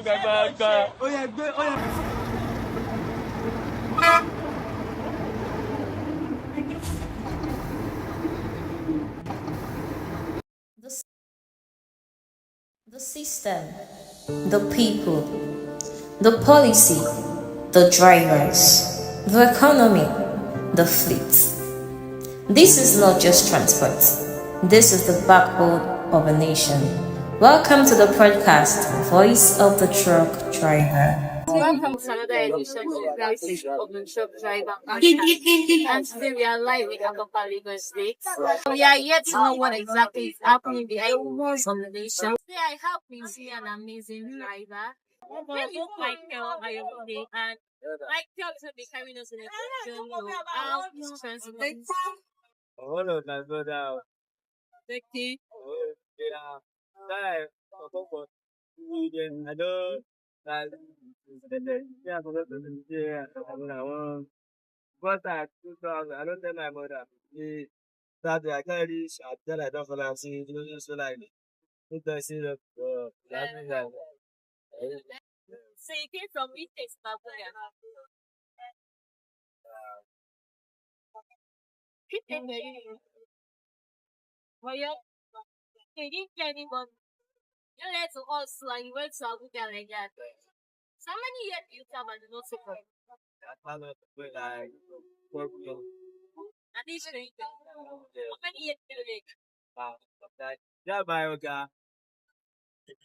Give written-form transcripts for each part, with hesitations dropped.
The, the system, the people, the policy, the drivers, the economy, the fleet. This is not just transport. This is the backbone of a nation. Welcome to the podcast, Voice of the Truck Driver. Welcome to another edition of Voice of the Truck Driver podcast. And today we are live in Akapa, Lagos State. We are yet to know what exactly is happening behind the walls of the nation. Today I have with me an amazing driver. Maybe Michael Ayobode, and Michael is going to be carrying us in a journey of how transport. Hold on, my brother. Thank you. Yeah. I don't. But I don't tell my mother. That I can't reach. I tell I don't feel I'm seeing. You just feel like it does see the. So you came from which state, Nigeria? Well, you didn't tell anyone. You led to us and you went to Abuja like that. So how many years do you have and you not so good? I can't wait like 4 million. And this thing, how many years do you live? Yeah, my okay.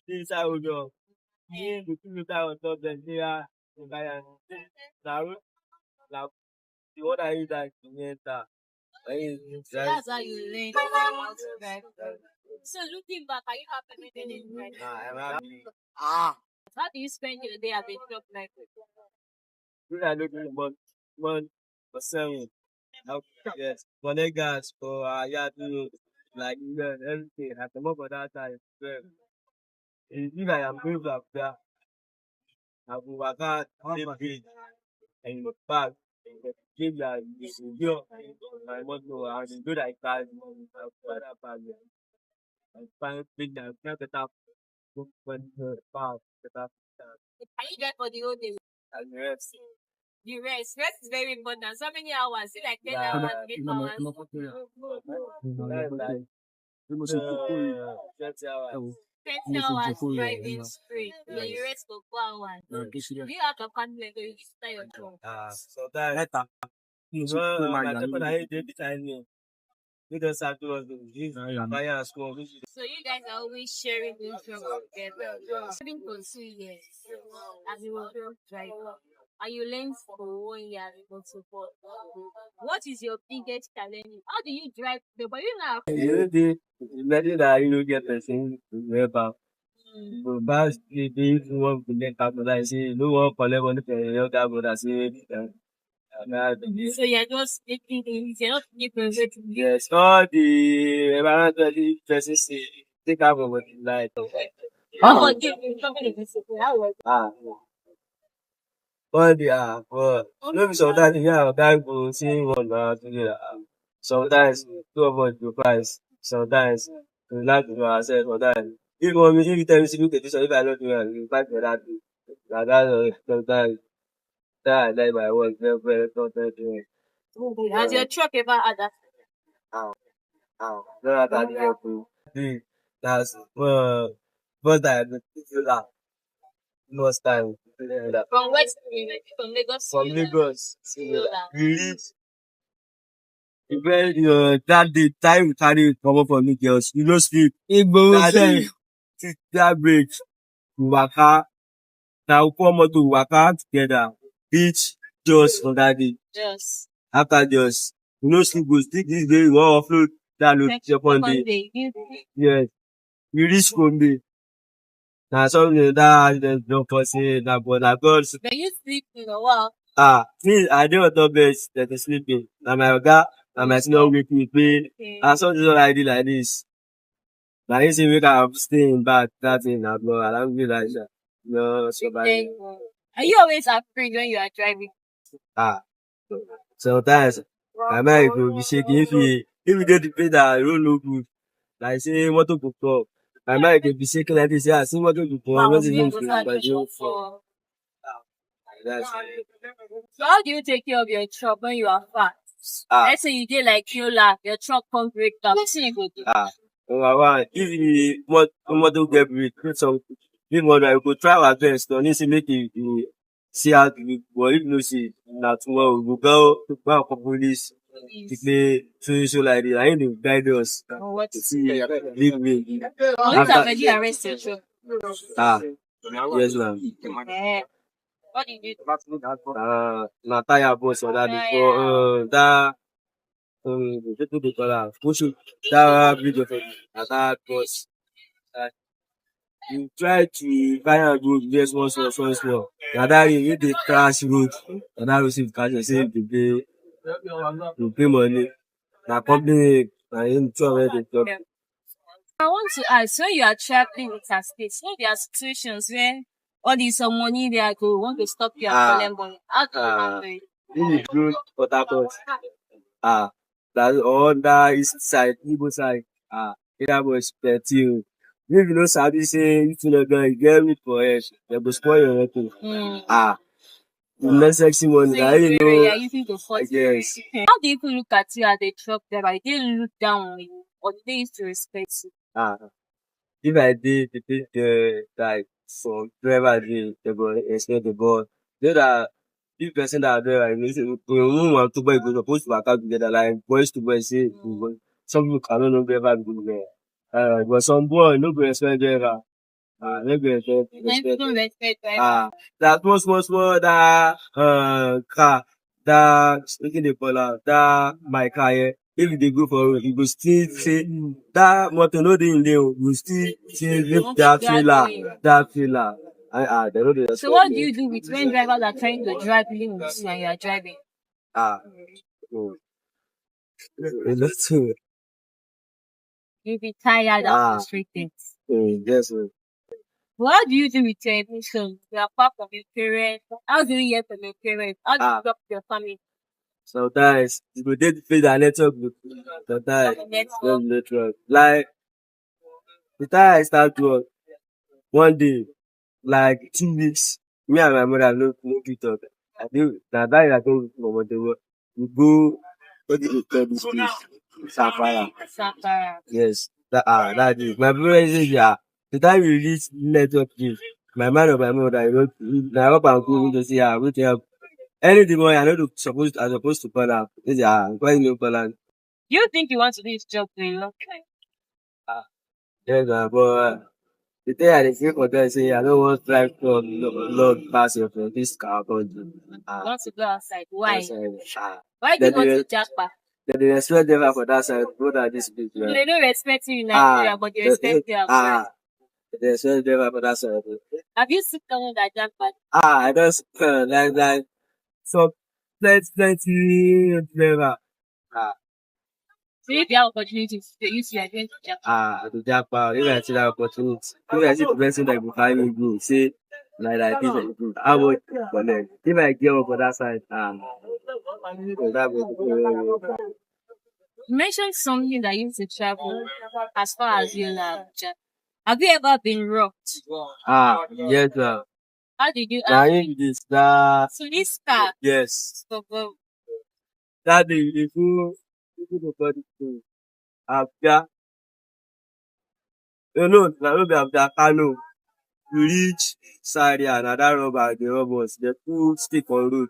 This I will go. You people that on top the here. Now, the one I use that to enter. So that's how you learn how to drive. So looking back, are you happy with it? I'm happy. How do you spend your day as a truck driver? When I look at one for 7. Yes, for the gas, for yeah, to like everything. I come up for that time. If I am going up there, I will work out the bridge and go back. Give that you my motto and do like that. I find big that better when the power better Can you drive for the whole day? and the rest. The rest. Rest is very important. So many hours? Is it like 10 hours, 8 hours? Like 20 hours. 20 hours driving straight. So you rest for 4 hours. Do you have to calculate or you start your job? Sometimes my temper I hate the time. We just have to fire and school. So you guys are always sharing this job together. Having for 2 years as a truck driver. And you learn for 1 year as a support. What is your biggest challenge? How do you drive? But you know, Imagine that you don't get the same wherever. But if you want to get capitalized, you don't want to collect money from your brother. so you're just taking things, you're not taking private. Yes, all the environmental persons take out of the light. How about you? Something is how was All the but maybe sometimes yeah, that go see one together. Sometimes 2 of us go price. Sometimes we like to do ourselves. Sometimes if you tell me to look at this, if I don't do it, you fight for that. Sometimes that I like my work very very important. has your truck ever had that? Not that helpful. That's first time to that most time. From West from Lagos. From Lagos, To that. we reach when that the time we carry come up for me girls, you no sleep. That day, that break, we waka, now we come out to waka together, reach just for that day. Yes. After just, we no sleep, go stick this day, we wan offload that load second day. Yes, we reach Gombe. Na something that accident don cause say na but na God. Then you sleep in a while. Me I dey on top bed, dem dey sleeping. Na my oga, na my senior wake me pay. Na something don I do like this. Na him say make I stay in back that thing na but alhamdulillah sha. No survive. Are you always afraid when you are driving? Sometimes my mind go be shaking if you dey the place that road no good. Like say motor go come My mind can be shaking like this. Yeah, I see what to do. I'm not even but you for. That's So how do you take care of your truck when you are fat? Let's say you did like Yola, your truck can't break down. What you go do? Number one, if you want to get rid of some big one, I could try our best. Don't need to make it see how to be. But if you see, now tomorrow we go to the police. To play so like this. I need to guide us. What? To see, leave me. Police have already arrested you. Yes, ma'am. Eh. What did you do? Na tire boss or that before, that, what do they call that? Push it, that bridge of it, that boss. You try to find a road, just one small. Na that you dey crash road, na that road if catch you say you pay money. Na company, na him two of them dey talk. I want to ask, when you are traveling with a state, so there are situations where all this some money they are go want to stop you and collect money. How do you handle it? This is good Port Harcourt. That or that east side, Igbo side. Either was plenty. If you know sabi say if you no go, you get me for head, they go spoil your record. The next sexy money, So I you you are know. using to force Yes. How do people look at you as a truck driver? They look down on you or do they used to respect you? If I did the like some driver they go expect the ball. They that if person that driver, you know, say we won't want to boy go supposed to work out together like boys to boys say some people cannot know driver go there. But some boy no go expect driver. No go expect Don't respect driver. that small that car that speaking the call that my car here. If they go for road, you go still say that motor no dey in there. You go still say lift that trailer. They no dey respect So what do me. you do with when drivers are trying to drive lean with you and you are driving? Oh, a lot too. You'll be tired and frustrated. Yes. But how do you do with your emotions? You are apart from your parents. How do you hear from your parents? How do you talk to your family? Sometimes you go dey face that network. Sometimes Network. network. Like the time I start work one day, like 2 weeks, me and my mother no fit talk. I think na that day I told my mother we go what do you call this place? Safara. Safara. Yes. That day. My brother says the time we reach network place, my man or my mother, na up and go we just say wetin help. Early in the morning, I supposed to call am. He say why you no call am? Do you think you want to do this job for a long time? Yes but the thing I dey feel for there say I no wan drive truck load pass for this car country. You want to go outside. Why? Outside. Why do you want to japa? Dem dey respect driver for that side more than this place. They don't respect you in Nigeria, but they respect you outside. Dem dey respect driver for that side. Have you seen someone that japa? I just like some plenty driver. So if you have opportunities to use your going to japa. To japa, if I see that opportunity, if I see the person that go carry me go, say like this, how much connect? If I get up for that side, that will You mentioned something that you used to travel as far as you know. Have you ever been robbed? yes, sir. How did you Now in this that So this car. yes, So go. that day if you go for this thing, after no be after Kano, you reach Zaria, another robber dey rob us. They put stick on road.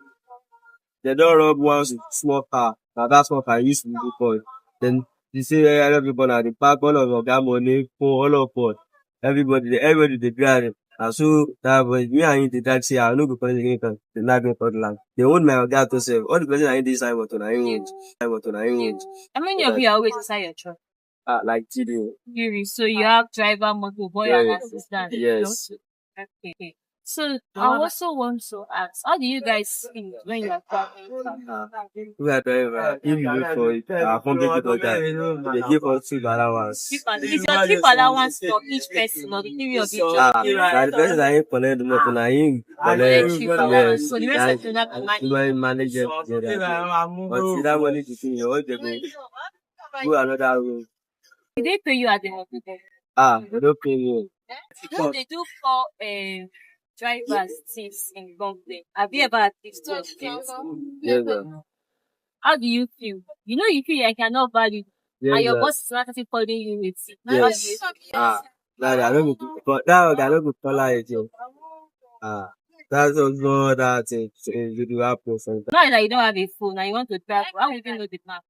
They don rob one small car. Na that small car use to go for. Then you say everybody na dey pack all of oga money for all of us. Everybody dey bear am. Na so that boy me and him dey talk say I no go collect anything. They knack me for the land. They hold my oga to sef. All the person na him dey inside motor na him hold. How many of you are always inside your truck? Like today. Really? So you have driver, motor boy, and assistant. Yes. Okay. So I also want to ask, how do you guys feel when you are traveling? We are driver. If you look for it, company people guy, they give us 2 allowance. Is your trip allowance for each person or the three of you? Na the person that him collect the motor, na him collect. Yes. So the rest of you not manage. You manage it together. But see that money to see you, all they go another room. Did they pay you at the hospital? No opinion. No, they do call drivers thieves in company. Have you ever had thieves to your place? Yes, sir. How do you feel? You know you feel like you're not valued and Yes, your sir. boss is not actually following you with it. How do you Yes. That I don't go, but that I don't go tolerate it. That's also that thing to do happen sometimes. Now that you don't have a phone and you want to travel, how will you know the map?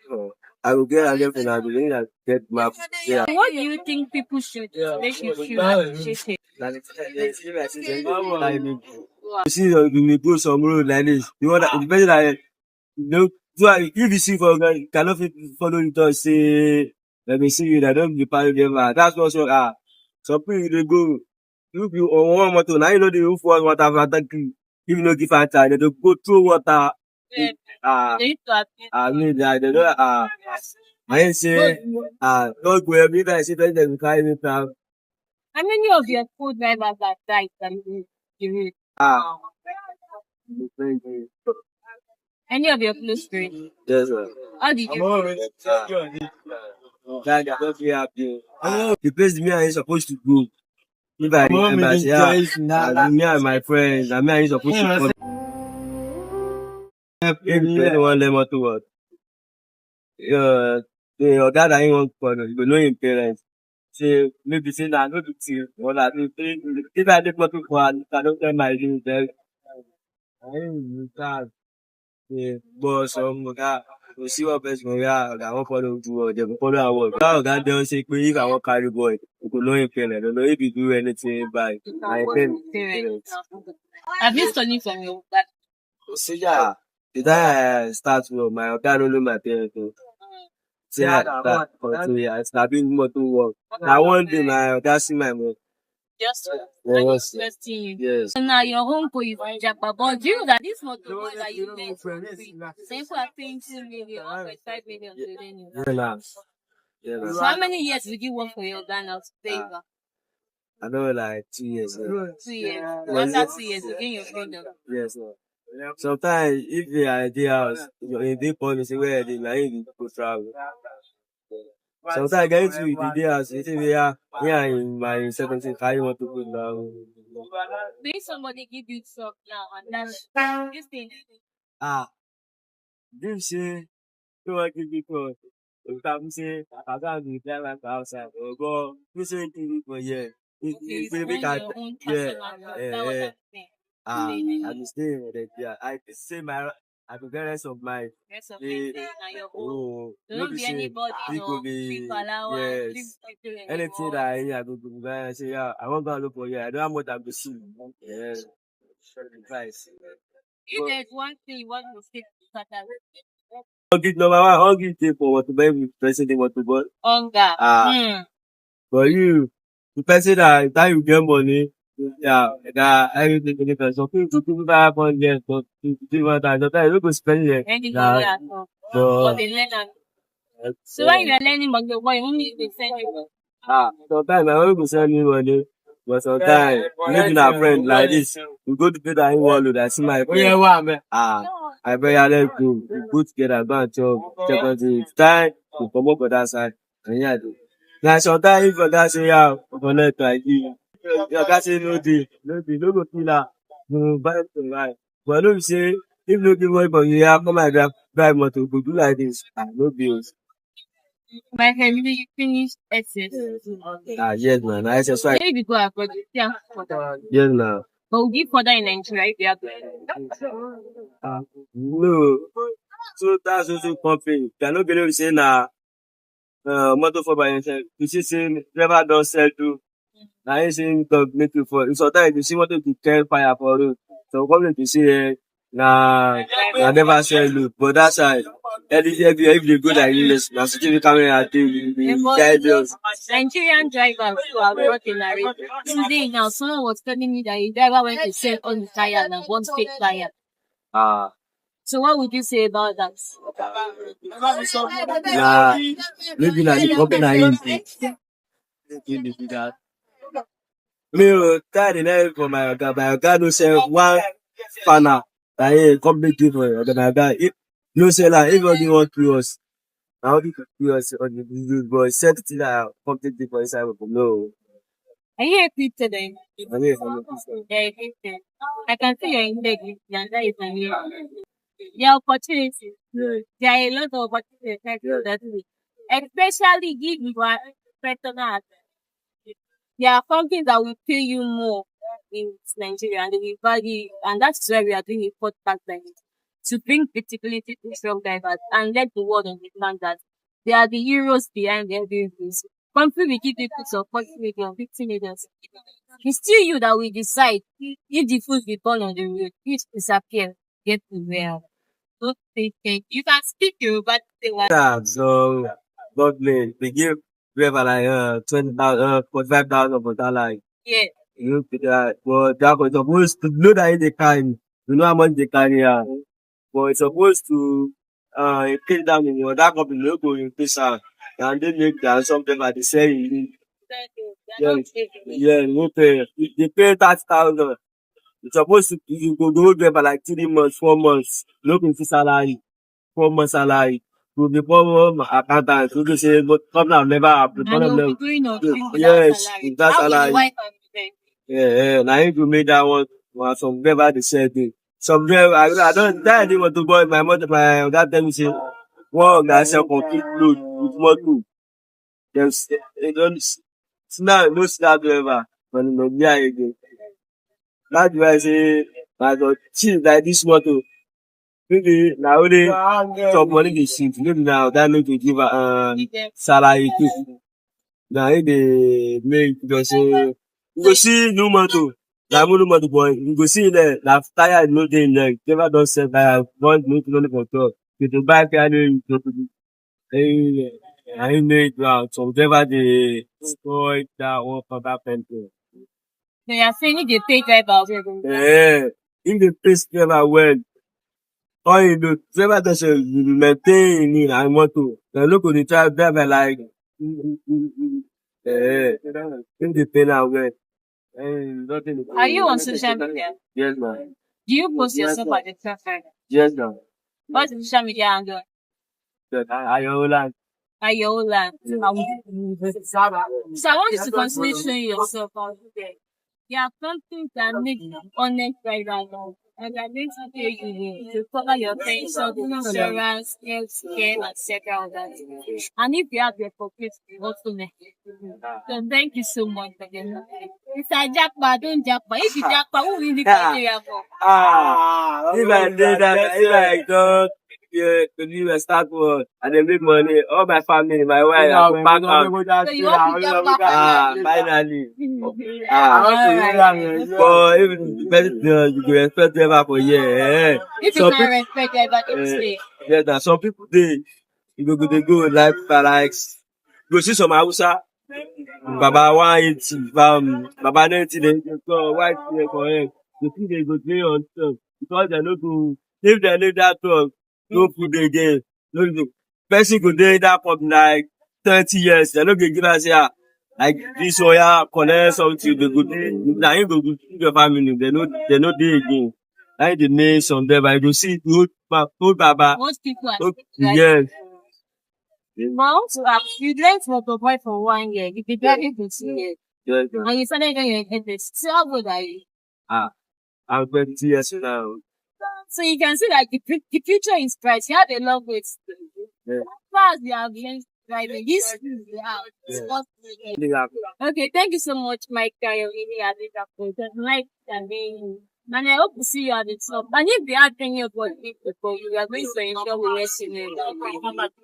So, I will get a phone. I will need to get map. Yeah. What do you think people should do to make you feel appreciated? Like, you see, you may go some road like this. You want that, the person that no, if you see for you cannot follow you to say, let me see you. That don't be part of them. That's what so some people they go. You on one motor now you know the roof was water for attack you. If you no give answer, they go through water. Yeah, Ah, they need to appear. I mean that they don't I ain't say don't go every time I see them they carry me down. How many of your co-drivers have died from the road? Ah, Any of your close friends? yes sir. How did you? Guy, I don't feel happy. The place me and you supposed to go. If I remember, say, me and my friends, and me and you supposed to come. If anyone let me to what? The guy that he want for, you go know him parents. Say, maybe say, nah, no big deal. Or that, if I take motor for, I don't tell my dude, then, I ain't that. Yeah, but some guy, we see what best we are, I won't follow do, they will follow our work. Now, God don't say, if I want carry boy, you could know him parents. Don't know if you do anything by my parents. Have you studied from your back? See, yeah, the time I start with my dad only my parents. See, I start for 2 years. I've been more to work. Now one day, my dad see my mom. Just Yes. interesting you. Yes. So now your home boy is in Japan. But do you know that this motor boy that you met for free? Some people are paying 2 million or 5 million to learn you. Yeah, nah. Yeah, nah. So how many years did you work for your Ghana to pay back? I know like 2 years. 2 years. After 2 years, you gain your freedom. Yes, sir. Sometimes if they are in the house, in the policy where they like go travel. Sometimes I get into the house, you see we are here in my 17th, I want to go down. If somebody give you truck now and that's this thing. Them say, don't want to give me call. Sometimes say, I can't be drive my car outside. Or go, you say, give me for yeah. You It make own your own personal. That was that thing. I'm staying with it. Yeah, I say I could get rest of my Rest of the day na your own. oh, Don't be anybody, it could no. Free be allowance, yes. free Anything that I hear, I go to buy. I say, yeah, I want to go look for you. I don't have much time to see. Yeah, price. If there's one thing you want to stick to Saturday, Hungry number one, hungry thing for what to buy with person they want to buy. hunger. For you, the person that you get money, yeah, that everything different. So people buy 100, but people want that. Sometimes you go spend it. Any money at all. But they learn and so when you are learning but your boy only they send you. Sometimes I want to send you money, but sometimes maybe a friend like this, we go to pay that in one load. I see my friend. I better let go. We go together, go and check on the time. We come up for that side. And yeah, do. Now sometimes if your guy say yeah, we connect like you. Your guy say no go kill her. No buy it to right. But no be say if no give money for you, yeah, come and drive motor, go do like this. No bills. My friend, you finish SS. Yes, man. I exercise. Maybe go abroad, yeah. Yes, now. But we'll give further in Nigeria if you have to. No. So that's also company. They are not going to say na motor for by yourself. You see, say driver don't sell to. Now you say dog make you for. Sometimes you see motor to carry fire for road. So company to say na never sell load. But that side, if they go like this, na security camera guide us. Nigerian drivers who are not in a today now, someone was telling me that a driver went to sell on the tire and one fake tire. So what would you say about that? Maybe na the company na him do that. Me tired enough for my oga. My oga no sell one spanner. Na him company give for oga. My oga no sell am. Everybody want to us. I wanted to curious on the videos, but it said things that are completely different inside of no. Are you a crypto then? I mean, I'm a Christian. Yeah, a crypto. I can see your integrity and that is a real. There are opportunities. There are a lot of opportunities. I feel that way. Especially give you a personal. There are companies that will pay you more in Nigeria and they will value, and that's why we are doing a podcast like this to bring visibility to truck drivers and let the world understand that they are the heroes behind every race. Company will give people support million, 50 million. It's still you that will decide if the food will burn on the road, if disappear, get to where. Don't take it. You can speak Yoruba, say what. Yeah, so government they give whoever like 20,000, 45,000 for that like Yeah. you know that but that was supposed to know that they carry. You know how much they carry but it's supposed to increase that money or that company no go increase and they make that something like they say yes, yeah, no pay. If they pay 30,000, it's supposed to you go there for like 3 months, 4 months, looking for salary. 4 months salary to the poor accountant who say but company have never approved. And Company have you'll never be going on free without yes, salary. with that How will the salary. wife and the Yeah, na him go make that one some driver dey sell thing. Some driver I don't that I didn't want to boy my mother my oga tell me say one oga sell complete load with motor. They don't see now no see that driver for the Nigeria again. That's why I say na the cheap like this motor. Maybe na only some money dey shift, maybe na oga no dey give give them salary too. Na him dey make just say you go see new motor na new motor but you go see there na tyre no dey in there. Driver don sell tyre one no for top. You to buy tyre no use no fit na him make some driver dey spoil that one for that petrol. they are saying if they pay driver If dey pay driver well all you do driver just maintain him need and motor dem no go dey try driver like if dey pay am well nothing dey are you on social media? yes ma Do you post yourself as a truck driver? yes ma What's the social media handle? Ayola Ayola. So I want you to continue showing yourself on there. There are companies that make honest driver now. And they're going to pay you to cover your pension, insurance, health care, and several others. And if you have the pocket, also make it. So thank you so much for the It's a jackpot, don't jackpot. If you jackpot, who will the criteria for? if I did that if I don't to do a start work and then make money all my family my wife I go back am So you want to jackpot? finally Alright. but if the person you go expect driver for here If you some can people respect everybody, stay. yes na some people dey you go dey go like you go see some Hausa baba 180 baba 90 dem go call white hair for head you think dem go dey on top because dem no go if dem leave that truck no food again no person go dey that company like 30 years dem no go give am say like this oya collect something dem go dey na him go give your family dem no dey again na him dey make some driver you go see old baba Most people are old like yes Well, you learned motorbike for 1 year. You've been driving for 2 years. yes And you started doing your headless. So how old are you? I'm 20 years now. So you can see that the future is bright. You have a long way to go. Yeah. As far as you have learned driving, this is the house. Yeah. Okay, thank you so much, Mike. I really had it up for tonight and being and I hope to see you at the top. And if they are any of what people, you are going to enjoy the rest in it.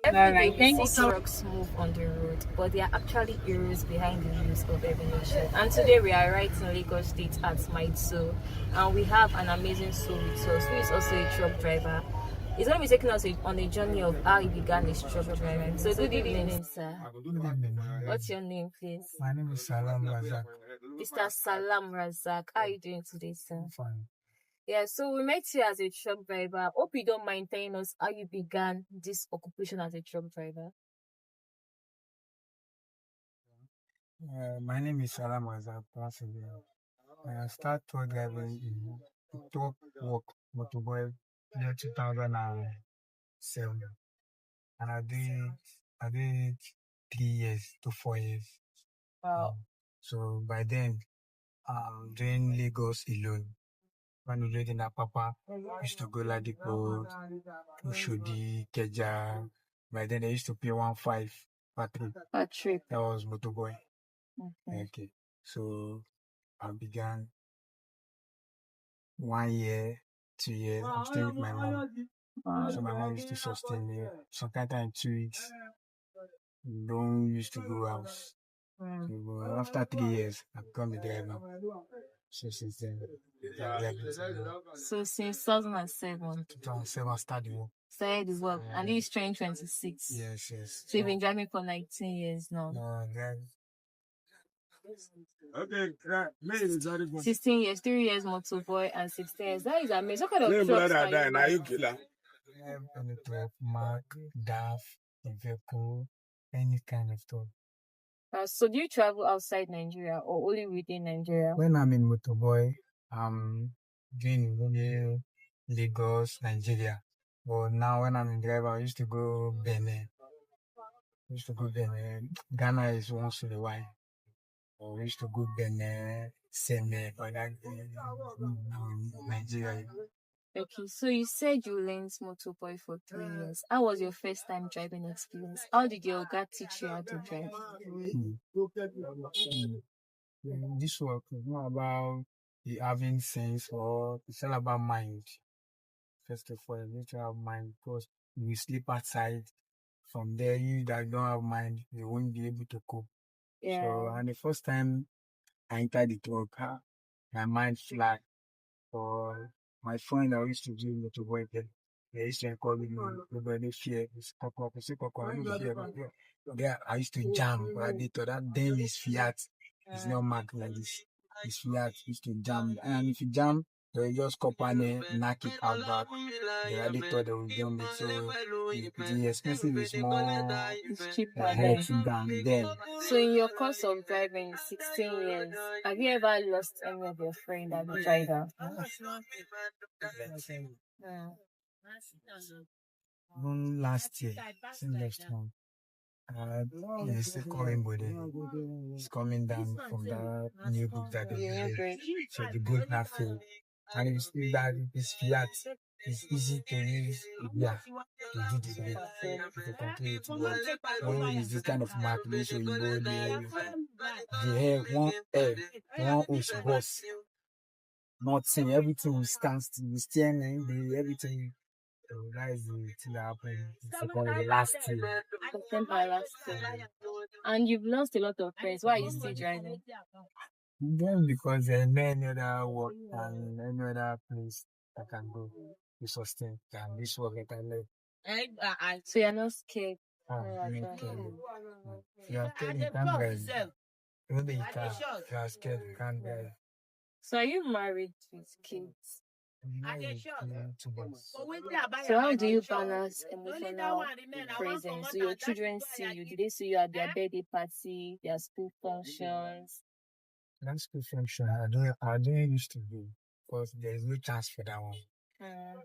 Alright, thank you so much. Trucks move on the road, but they are actually heroes behind the wheels of every nation. And today we are right in Lagos State at Maiso, and we have an amazing soul with us who is also a truck driver. He's going to be taking us on a journey of how he began his truck driving. So good evening, sir. Good evening, ma'am. What's your name, please? My name is Salam Razak. Mr. Salam Razak. How are you doing today, sir? I'm fine. Yeah, so we met you as a truck driver. Hope you don't mind telling us how you began this occupation as a truck driver. My name is Salam Razak. Once again, I started truck driving in truck work motorbike year 2007. and I did 3 years to 4 years. Wow. So by then, doing Lagos alone. When we lived in Apapa, used to go Ladipo, Ushodi, Keja. By then, they used to pay 1.5 per trip. A trip. That was motorboy. Okay. Okay. So I began 1 year, 2 years. I'm staying with my mom. Wow. So my mom used to sustain me. Sometimes in 2 weeks, we don't used to go house. So after 3 years, I become the driver. So since then, I'm driving. So since 2007, 2007, I started work. started the work, and this is 2026. Yes. So you've been driving for 19 years now. No, drive. 16 years, 3 years motorboy, and 16 years. That is amazing. What kind of trucks are you driving? Any truck, Mac, DAF, Iveco, any kind of truck. So do you travel outside Nigeria or only within Nigeria? When I'm in motorboy, I'm doing only Lagos, Nigeria. But now when I'm in driver, I used to go Benin. Ghana is once in a while. Or we used to go Benin, Seme, but Nigeria. Okay, so you said you learned motorboy for 3 years. How was your first time driving experience? How did your Oga teach you how to drive? This work is not about the having sense, or it's all about mind. First of all, you need to have mind, because you sleep outside. From there, you that don't have mind, you won't be able to cope. Yeah. So, and the first time I entered the truck, my mind flat. For my friend I used to do motorboy then, they used to call me nobody fear. It's cock, I don't fear. There I used to jam, but they thought that then is Fiat. It's not Mac like this. It's Fiat. Used to jam, and if you jam, they just cop and knock it out back. The radiator they will jump it. So the expensive is more It's cheaper than them. So in your course of driving 16 years, have you ever lost any of your friends as a driver? Even last year, since last month, there's a calling body. It's coming down from that new book that they did. So the boat not failed. And it's still that it's Fiat. It's easy to use to do the brake. If you continue to work, when it's this kind of mark, so you go the hair, one hose boss. Nothing, everything will stand still, the steering, everything. So that is the thing that happened. It's about the last year. September last year. And you've lost a lot of friends. Why are you still driving? Then because there's no any other work and any other place I can go to sustain than this work that I live. So you're not scared? I'm not scared. If you are scared, you can't drive. Even though you can, if you are scared, you can't drive. So are you married with kids? Two boys. So how do you balance emotional presence? Do your children see you? Do they see you at their birthday party, their school functions? That school function, I don't used to do, because there is no chance for that one.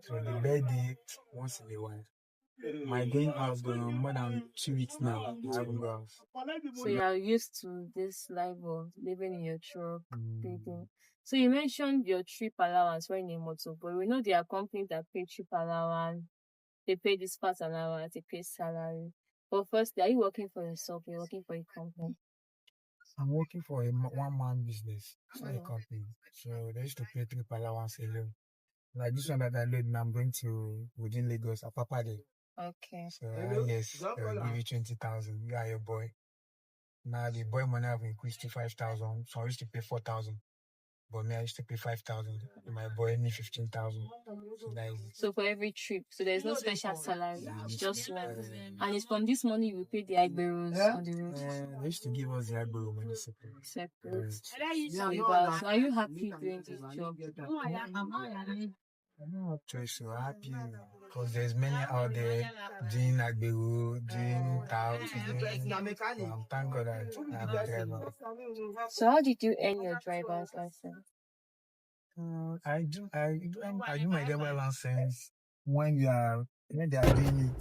So the birthday, once in a while. My going out going on more than 2 weeks now. I haven't go out. So you are used to this life of living in your truck, dating. So you mentioned your trip allowance when in motor, but we know there are companies that pay trip allowance, they pay this part allowance, they pay salary. But first, are you working for yourself? You're working for a company? I'm working for a one-man business, it's not a company. So they used to pay trip allowance alone. Like this one that I load, I'm going to within Lagos, Apapa Day. Okay. So yes, they'll give you 20,000. You are your boy. Now the boy money have increased to 5,000. So I used to pay 4,000. But me, I used to pay 5,000. My boy need 15,000. So that is it. So for every trip, so there's no special salary, it's just one. And it's from this money you pay the Igberos on the road. They used to give us the Igbero money separate. So are you happy doing this job? I don't have choice, so happy because there's many out there doing Agbero, doing Taos, thank God that I'm a driver. So how did you earn your driver's license? I do my driver's license when they are doing it.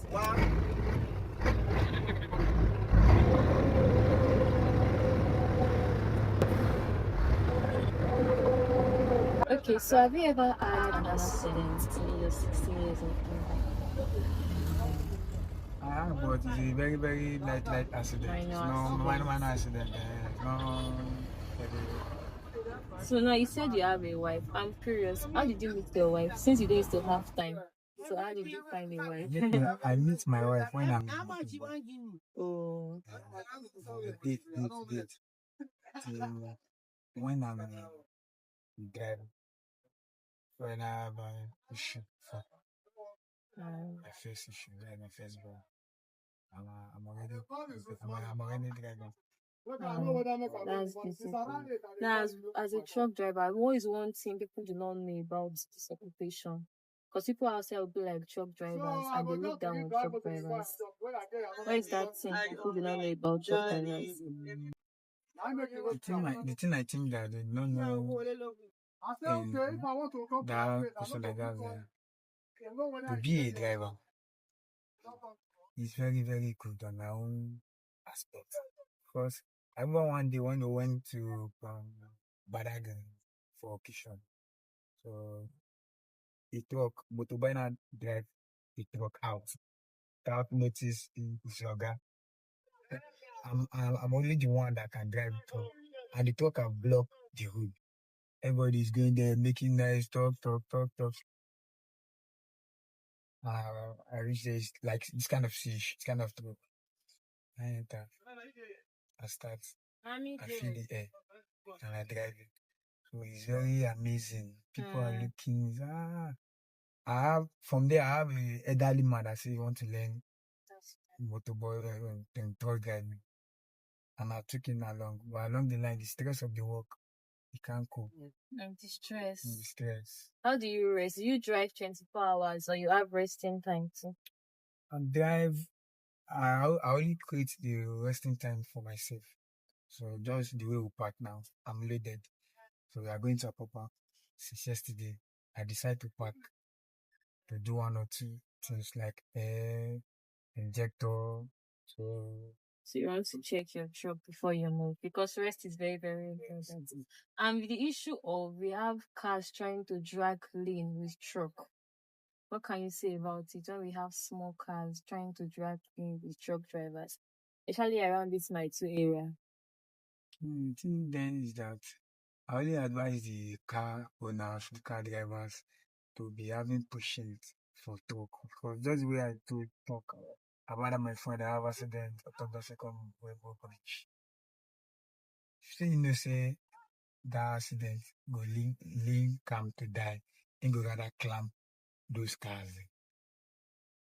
Okay, so have you ever had an accident in your 16 years of driving? But it's a very, very light accident. It's Minor no accident. minor accident. It's no heavy. So now you said you have a wife. I'm curious, how did you meet your wife? Since you don't used to have time. So how did you find a wife? I meet my wife when I'm Oh, date till when I'm driving. When I have an issue for my first issue, like my first born. I'm already driving. that's beautiful. Now, as a truck driver, what is one thing people do not know about this occupation? Because people outside will be like truck drivers and they look down on truck drivers. What is that thing people do not know about truck drivers? The thing I think that they don't know in that person like that to be a driver is very, very good on my own aspect. Because I remember one day when we went to Badagan for occasion. So the truck, motorbike drive the truck out without notice his yoga. I'm only the one that can drive the truck, and the truck have blocked the road. Everybody's going there making nice talk. I reach there, it's like this kind of fish, this kind of truck. I enter, I start, I feel the air, and I drive it. So it's very amazing. People are looking. From there I have a elderly man that say he want to learn motorbike and truck driving, and I took him along. But along the line, the stress of the work, he can't cope. And the stress. The stress. How do you rest? Do you drive 24 hours or you have resting time too? And drive, I only create the resting time for myself. So just the way we park now, I'm loaded. So we are going to Apapa. Since yesterday, I decided to park to do one or two things like air, injector. So you want to check your truck before you move because rest is very, very important. And with the issue of we have cars trying to drag lane with truck. What can you say about it when we have small cars trying to drag lane with truck drivers, especially around this my two area? The thing then is that I only advise the car owners, the car drivers to be having patience for truck. Because just the way I told talk about my friend that have accident on the second Rainbow Bridge. You know say that accident go link come to die. He go rather clamp those cars.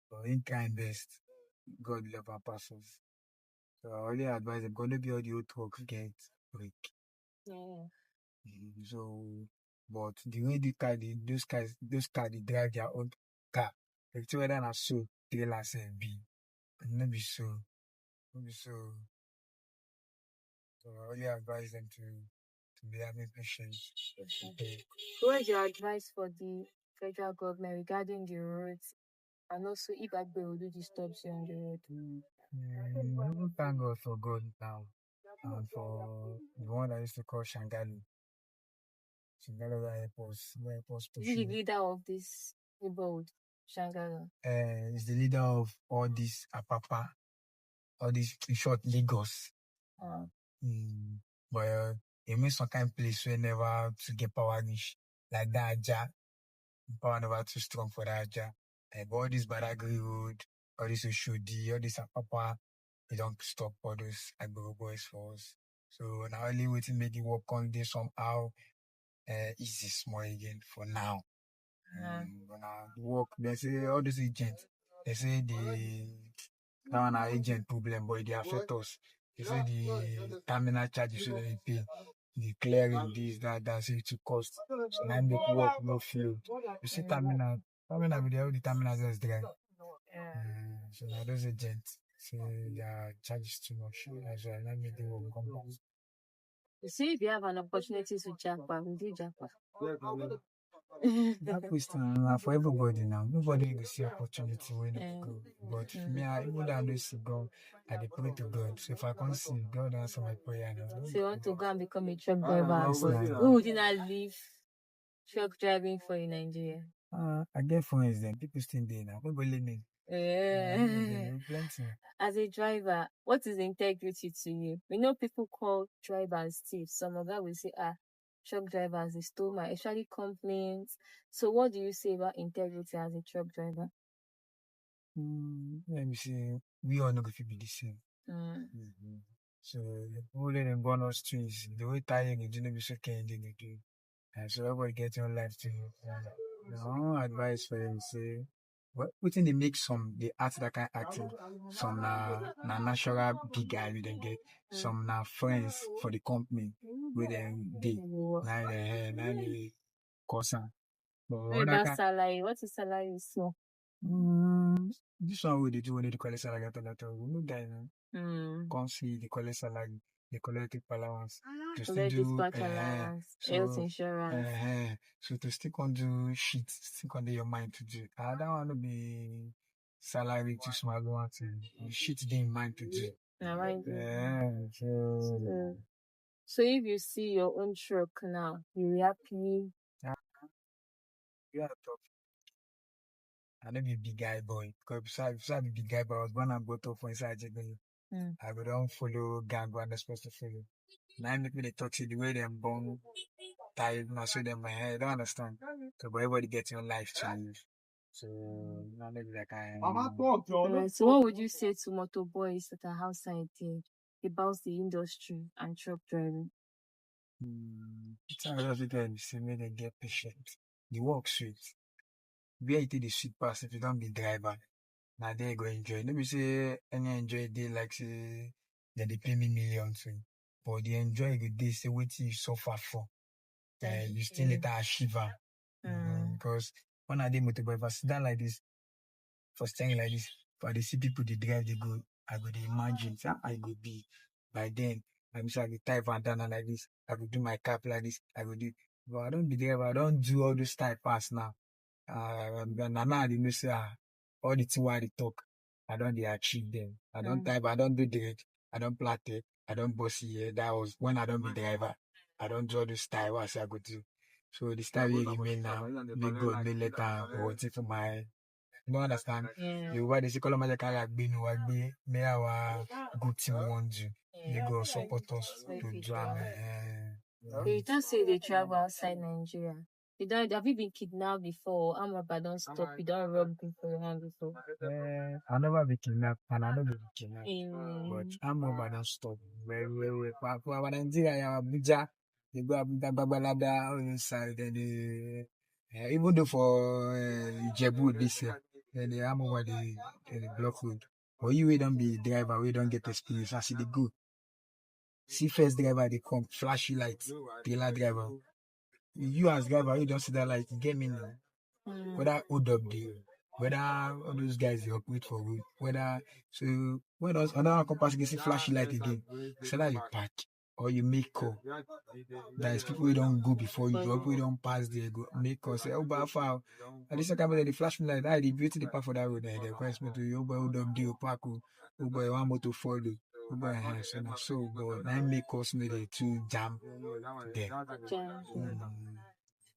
So in kind best, God love our persons. So I only advise them, gonna be all the old trucks get break. Yeah. So, but the way those cars, they drive their own car. Like two whether not so, trailers and be, not be so, not be so. So I only advise them to be having patience. Okay. What is your advice for the federal government regarding the roads and also if Agbe will do stops you on the road? Thank God for God now and for the one that used to call Shangali. Shangali where help us Is he the pushing. leader of this neighborhood, Shangara? He's the leader of all this Apapa, all this in short Lagos. But it means some kind of place where never to get power niche like that Aja. Power never too strong for that Aja. But all this Badagry Road, all this Oshodi, all this Apapa, they don't stop all those Agboro boys for us. So now only waiting make it work on this somehow easy small again for now. But now the work, they say all these agents, they say that one our agent problem, but they affect us. They say the terminal charges so they pay, the clearing this, that, say to cost. So now make work no flow. You see terminal with all the terminals just dry. So now those agents say their charges too much. That's why now make the work come down. You see, if you have an opportunity to jackpot, will you jackpot? That question for everybody now. Nobody will see opportunity when they go. But me, even though I don't see God, I dey pray to God. So if I can't see God, answer my prayer now. So you want to go and become a truck driver? Yes, now. Who would you not leave truck driving for in Nigeria? I get friends then. People still there now. People believe me. Plenty. As a driver, what is integrity to you? We know people call drivers thieves. Some of them will say, truck drivers, they stole my, especially complaints. So what do you say about integrity as a truck driver? Let me see. We all know if you be the same. So only them go on our streets. The way tiring is gonna be so kind they do. And so everybody get your life too. My advice for them say within they make some they act that kind of acting. Some na natural big guy we then get. Some na friends for the company with them they nine the concern. What about salary? What's the salary so? This one we they do when they collect salary at all. We know that can't see the collect salary, the collective allowance. To still do allowance, health insurance. So to stick on do shit, stick on your mind to do. I don't want to be salary too small one thing. Shit they in mind to do. So if you see your own truck now, you happy? You are top. I know be big guy boy. Because besides I be big guy boy, I was born and brought up for inside Jiggle. I go down follow gang one that's supposed to follow. Now make me the talk the way them born tired, now so them my head. I don't understand. So but everybody gets your life change. So now maybe like so what would you say to motor boys that are outside there about the industry and truck driving? It's just them say make them get patient. The work sweet. Where you take the sweet pass if you don't be driver. Now they go enjoy. Let me say any enjoy day like say then they pay me millions. But the enjoy good day say what you suffer for. You still later achieve. Because one of them motorbike if I sit down like this, for staying like this, for the see people they drive they go, I go they imagine how I go be by then. I'm sure I go type and down like this, I go do my cap like this, I go do but I don't be driver, I don't do all those type pass now. Now they know say all the thing why they talk, I don't they achieve them. I don't type, I don't do direct, I don't plait it, I don't bossy here. That was when I don't be driver. I don't do all this style what I go do. So the style will remain now. Big God may later or waiting for my you don't understand? You why they say call my car like being what be may our good team want you. They go support us to jam. You don't say they travel outside Nigeria. You don't have you been kidnapped before? I'm about don't stop, you don't rob people around before. I never been kidnapped and I never been kidnapped. But I'm over don't stop. Very for Nigeria, Abuja, they go Abuja Babalada on the side and even though for Ijebu this year, then they am over the block road. But you don't be driver, we don't get experience. I see the good. See first driver they come, flashy lights, trailer driver. You as driver, you don't see that light, get me now. Whether hold up there, whether all those guys they operate for road, whether so when those another compass you see flashy light again, so that you park or you make call. That is people who don't go before you, people who don't pass there, go make call, say, oh, but far. And this time they flash me like that, they beauty the park for that road, they request me to you, boy, hold up there, park, oh, boy, one motor follow. So but I make us maybe to jam there.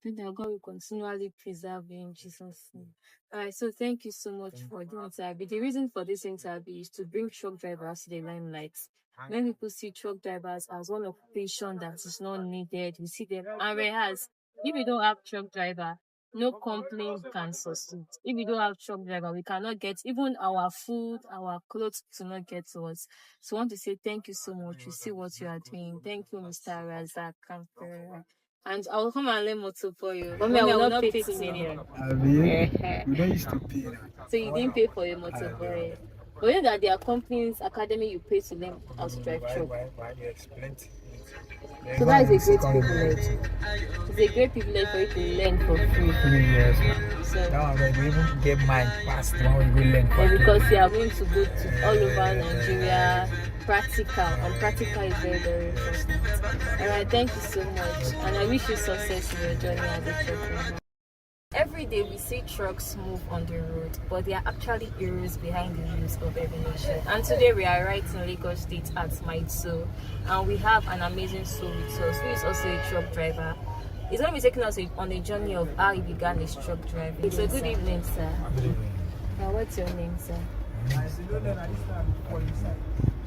That God will continually preserve you in Jesus' name. Alright, so thank you so much for the interview. The reason for this interview is to bring truck drivers to the limelight. When people see truck drivers as one occupation that is not needed, we see them. And whereas, if you don't have truck driver, no complaint can succeed. If we don't have truck driver, we cannot get even our food, our clothes to not get to us. So I want to say thank you so much. You see what you are doing. Thank you, Mr. Razak. And I'll come and learn motor for you. But I will not pay 2 million. We don't used to pay. So you didn't pay for your motor for it. But you know that there are companies, academy you pay to learn how to drive truck. Yes, plenty. So that is a great privilege. It's a great privilege for you to learn for free. 3 years. So that one we even get mine past the one we learn for because you are going to go to all over Nigeria, practical, and practical is very, very important. Alright, thank you so much. And I wish you success in your journey as a truck driver. Every day we see trucks move on the road, but they are actually heroes behind the wheels of every nation. And today we are right in Lagos State at Maitso, and we have an amazing soul with us who is also a truck driver. He's going to be taking us on a journey of how he began his truck driving. So good evening, sir. Good evening. What's your name, sir?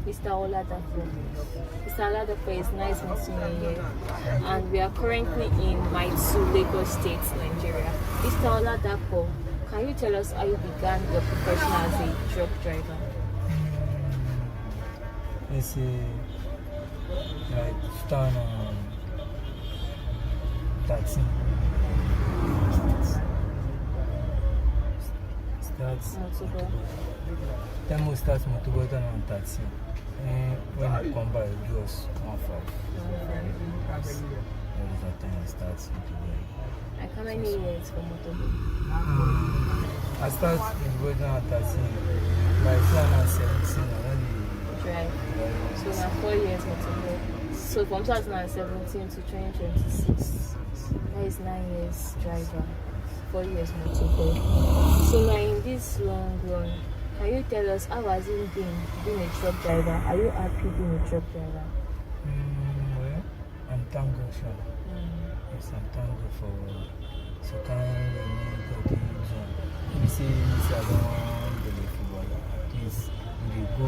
Mr. Oladapo. Mr. Oladapo, it's nice meeting you here. And we are currently in Maitsu, Lagos State, Nigeria. Mr. Oladapo, can you tell us how you began your profession as a truck driver? Let's say, like, 2013. Motobo. Then we start Motobo 2013. When I come back, it was 1.5. That is the time I start Motobo. Like how many years for Motobo? I started Motobo 2013. By 2017, I only Drive. So now 4 years Motobo. So from 2017 to 2026, that is 9 years driver. 4 years Motobo. So now in this long run, can you tell us how has it been being a truck driver? Are you happy being a truck driver? Well, I'm thankful, sir. Yes, I'm thankful for so kind of me. You see, this I don't believe football. At least we go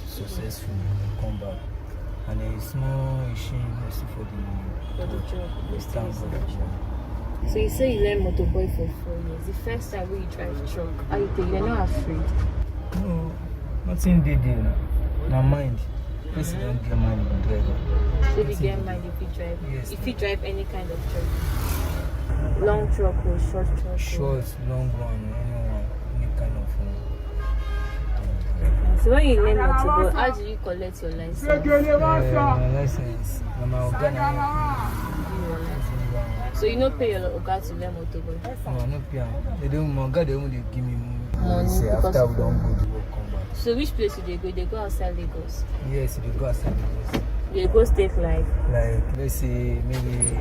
successful, come back. And a small issue mostly for the job. Yes, thank God. So you say you learn motorbike for 4 years. The first time when you drive truck, how you think? You're not afraid? No, nothing they do. My mind. Yes, don't get mind in driver. So if you get mind if you drive? Yes. If you drive any kind of truck? Long truck or short truck? Short, long one, anyone, any kind of one. So when you learn motorbike, how do you collect your license? My license, I'm organized. So you don't pay your oga to learn motorbike? No, no pay. They don't. My God, they only give me money say after we don't go to work, come back. So which place do they go? They go outside Lagos? Yes, they go outside Lagos. They go state like Let's say maybe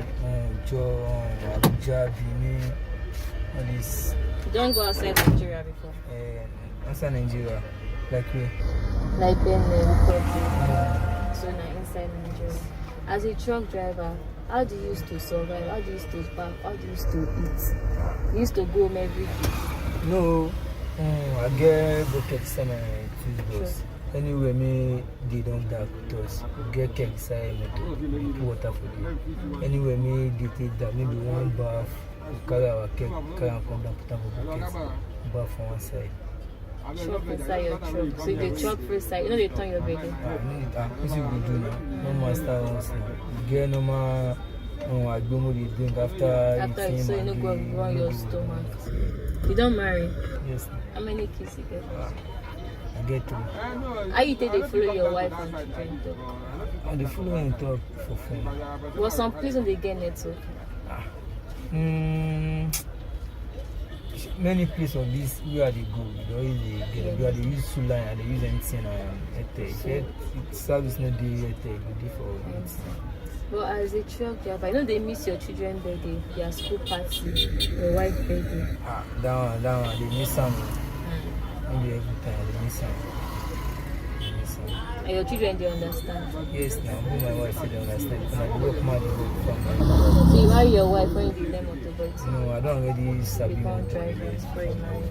Abuja, Benin, all this. you don't go outside Nigeria before? Outside Nigeria, like we. Like Benin, Republic. So now inside Nigeria. As a truck driver, how do you used to survive? How do you used to back? How do you used to eat? You used to go home every day? No, I get bucket some Tuesdays. Anyway, me they don't dark with us. Get cake side put water for them. Anyway, me they take that maybe one bath, carry our cake, carry and come down, put on the bucket, bath on one side. Chop inside your truck. So if they chop first side, you know they turn your belly. This you go do now. No master once now. You get no more. I don't know they drink after It's so you know go run your stomach. You don't marry? Yes. How many kids you get? I get 3. How you think they follow your wife and children talk? And the following talk for fun. But some places they get network. Many places of this where they go, they always get where they use Sula and they use anything and service no day for it. But as a truck driver, you know they miss your children's birthday, their school party, your wife's birthday. That one, they miss some. Maybe every time they miss some. And your children, they understand? Yes, now, my wife said they understand. When I work mad, they work from my. So you marry your wife when you learn motorbike? No, I don't already sabi. Become drivers for a man.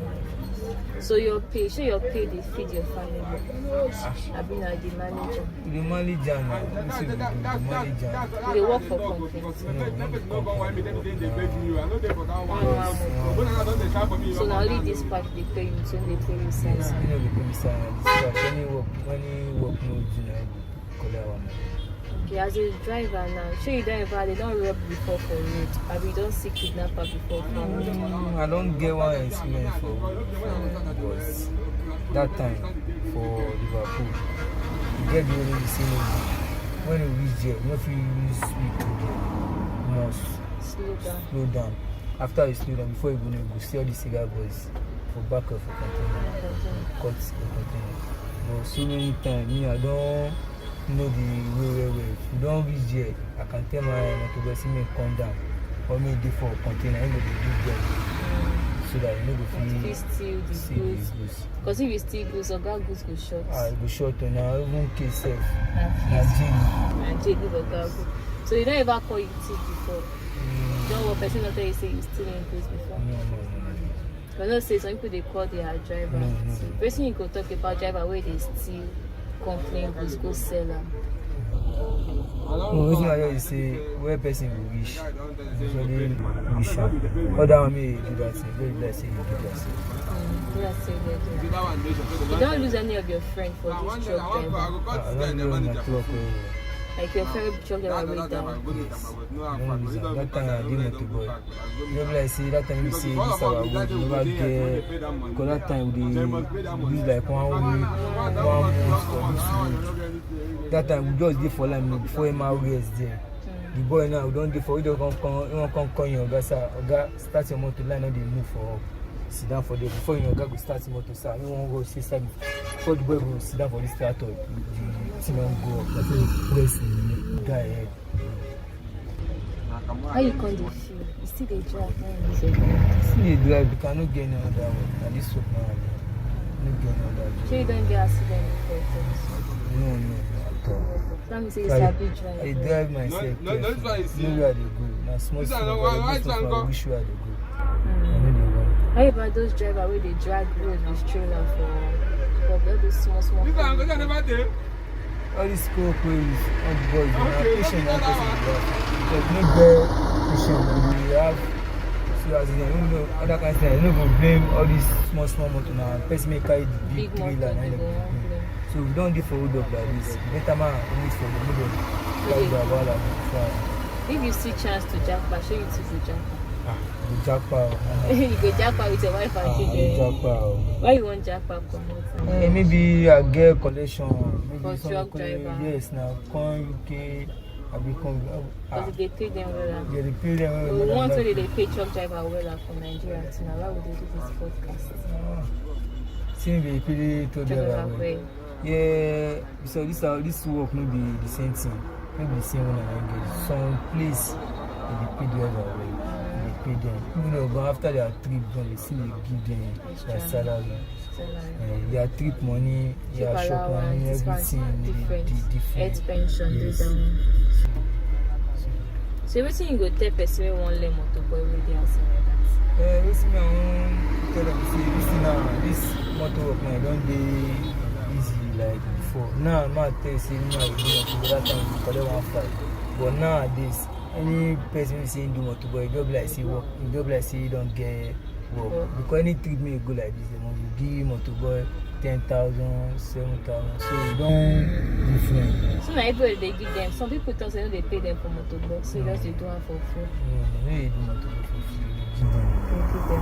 So your pay, they feed your family. I've been at the manager. The manager now, this is the manager. They work for company. So now only this part they pay you, so they pay you size. You know, they pay me salary. When you work, no, you know, collect one. Okay, as a driver now, sure you don't ever, they don't rob before for road. Have you don't see kidnapper before for road? I don't get one experience for was that time for Liverpool. You get the only same when you reach there, you know if you use speed to there, you must slow down. After you slow down, before you go see all the cigar boys for back of the container, cut the container. But so many times, me I don't know the way. If you don't reach there, I can tell my motorbike me come down or me do for container, I know they do there. so that you know go Fit steal the see the goods. goods. Because if you steal goods, oga goods go short. It go short on now, even case sef. Na jail give oga good. So you don't ever call you thief before. Don't want person not tell you say you stealing goods before. No. But not say some people they call their driver. No. So the person you go talk about driver where they steal, complain goods, go sell them. No, wetin I hear is say where person go wish, usually wish am. Other one may do that thing, very blessed say you do that thing. You don't lose any of your friends for this truck driver. I don't know my truck well. Like your favorite truck driver break down. Yes. I don't lose am. That time I dey motorboy. You know like say that time we say this our road, we never get, because that time we dey use like 1 week, 1 month for this road. That time we just dey for line before MRW is there. The boy now we don't dey for, we don't come call your oga, sir. Oga, start your motor line, not dey move for up. Sit down for there before your oga go start your motor, sir. You won't go see side before the boy go sit down for this tractor. The thing don't go up. That's why you press the guy head. How you come dey feel? You still dey drive now in this area? See the drive, you cannot get any other one. And this soap now, no get any other Sure you don't get accident before for this one? No, at all. That means say you sabi drive. I drive myself carefully. Know where I dey go. Na small but I just know which way I dey go. I know the one. How about those drivers where they drag road with trailer for all those small things? All these co-operators, all the boys, they are patient and person. Because no get patient, we have so as you know, other kinds of things. You no go blame all these small motor now. Person may carry the big trailer and everything. So we don't do for hold up like this. Better man, we need for the middle. If you see chance to jackpot, show you to jackpot. You jackpot. You go jackpot with your wife and children. Jackpot. Why you want jackpot come out? Maybe I get collection. Maybe For truck driver. Yes, now come UK. I become. Because they pay them well. Yeah, they pay them well. We want to they pay truck driver well from Nigeria. So now why would they do this podcast? Since they pay truck driver well. Yeah, so this work may be the same thing. Maybe the same one I engage. Some place they pay driver well. They pay them. Even though but after their trip, they still give them their salary. Their trip money, their shop money, everything. Different. Different. Health pension, yes. So wetin you go tell person wey wan learn motorboy wey dey outside like that? Wetin I wan tell them say this motor work now don dey easy like before. Now I tell you say me I dey do motor that time we collect 1.5. But nowadays any person wey say him do motorboy, e just be like say work, e just be like say he don get work. Because any trip may go like this, they must give motorboy 10,000, 7,000. So we don't different. So now everybody they give them. Some people talk say no they pay them for motorboy, so just they do one for free. No, they do motorboy for free. They give them.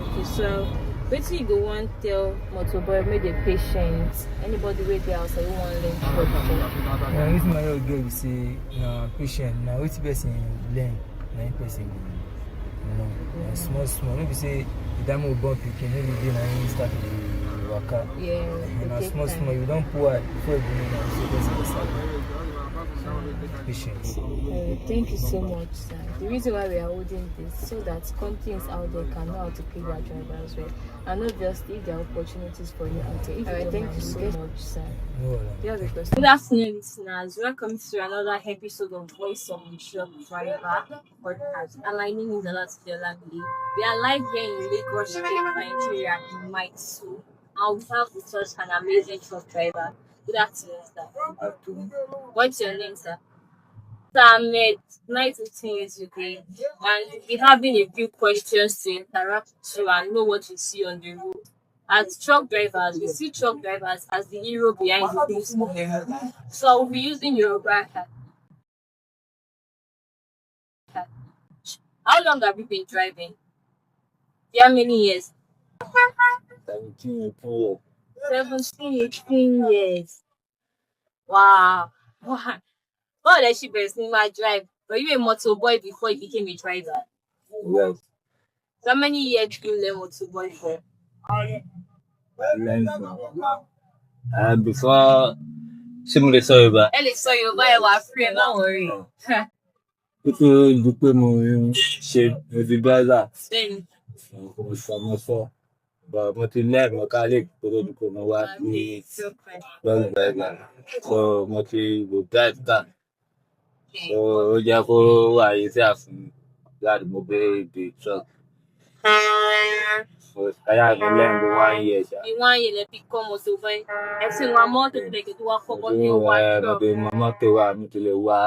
Okay, so wetin you go want tell motorboy make they patient. Anybody wey dey outside who wan learn truck job. Wetin I get be say na patient. Na wetin person learn, na him person go. Small. No be say the time we born pikin, no be dey na him start to dey waka. Yeah. Na small. You don pour out before you go know na say person dey sabi. Patience. Thank you so much, sir. The reason why we are holding this so that companies out there can know how to pay their drivers well, and not just if there are opportunities for you out there. Alright, thank you so much, sir. No, you have a question? Good afternoon, listeners. Welcome to another episode of Voice of the Truck Driver podcast. And my name is Olamide. We are live here in Lagos State, Nigeria, in Maisu. And we have with us an amazing truck driver. Good afternoon, sir. What's your name, sir? So I'm 19 years today, and we're having a few questions to interact with you and know what you see on the road. As truck drivers, we see truck drivers as the hero behind the things. So I'll be using your bracket. How long have you been driving? How many years? 17 years. 18 years. Wow. What did she best in my drive? Were you a motorboy before you became a driver? Yes. So how many years did you learn motorboy for? I learned before Simule Soyoba. Ellie saw you buy a free, don't worry. People do pay more shit with the driver. Then Ìfọmọfọ. But mo ti learn mechanic tó lójú kò mo wá sí truck driver. So mo ti go drive car. So ó jẹ́ kó wà easier fún mi láti mo gbé the truck. So káyà mi learn bí 1 year ṣá. In 1 year, let me come also by. I see one more to take it to work for one year. Mo ti mọ mọ́tò wá, mo ti lè wá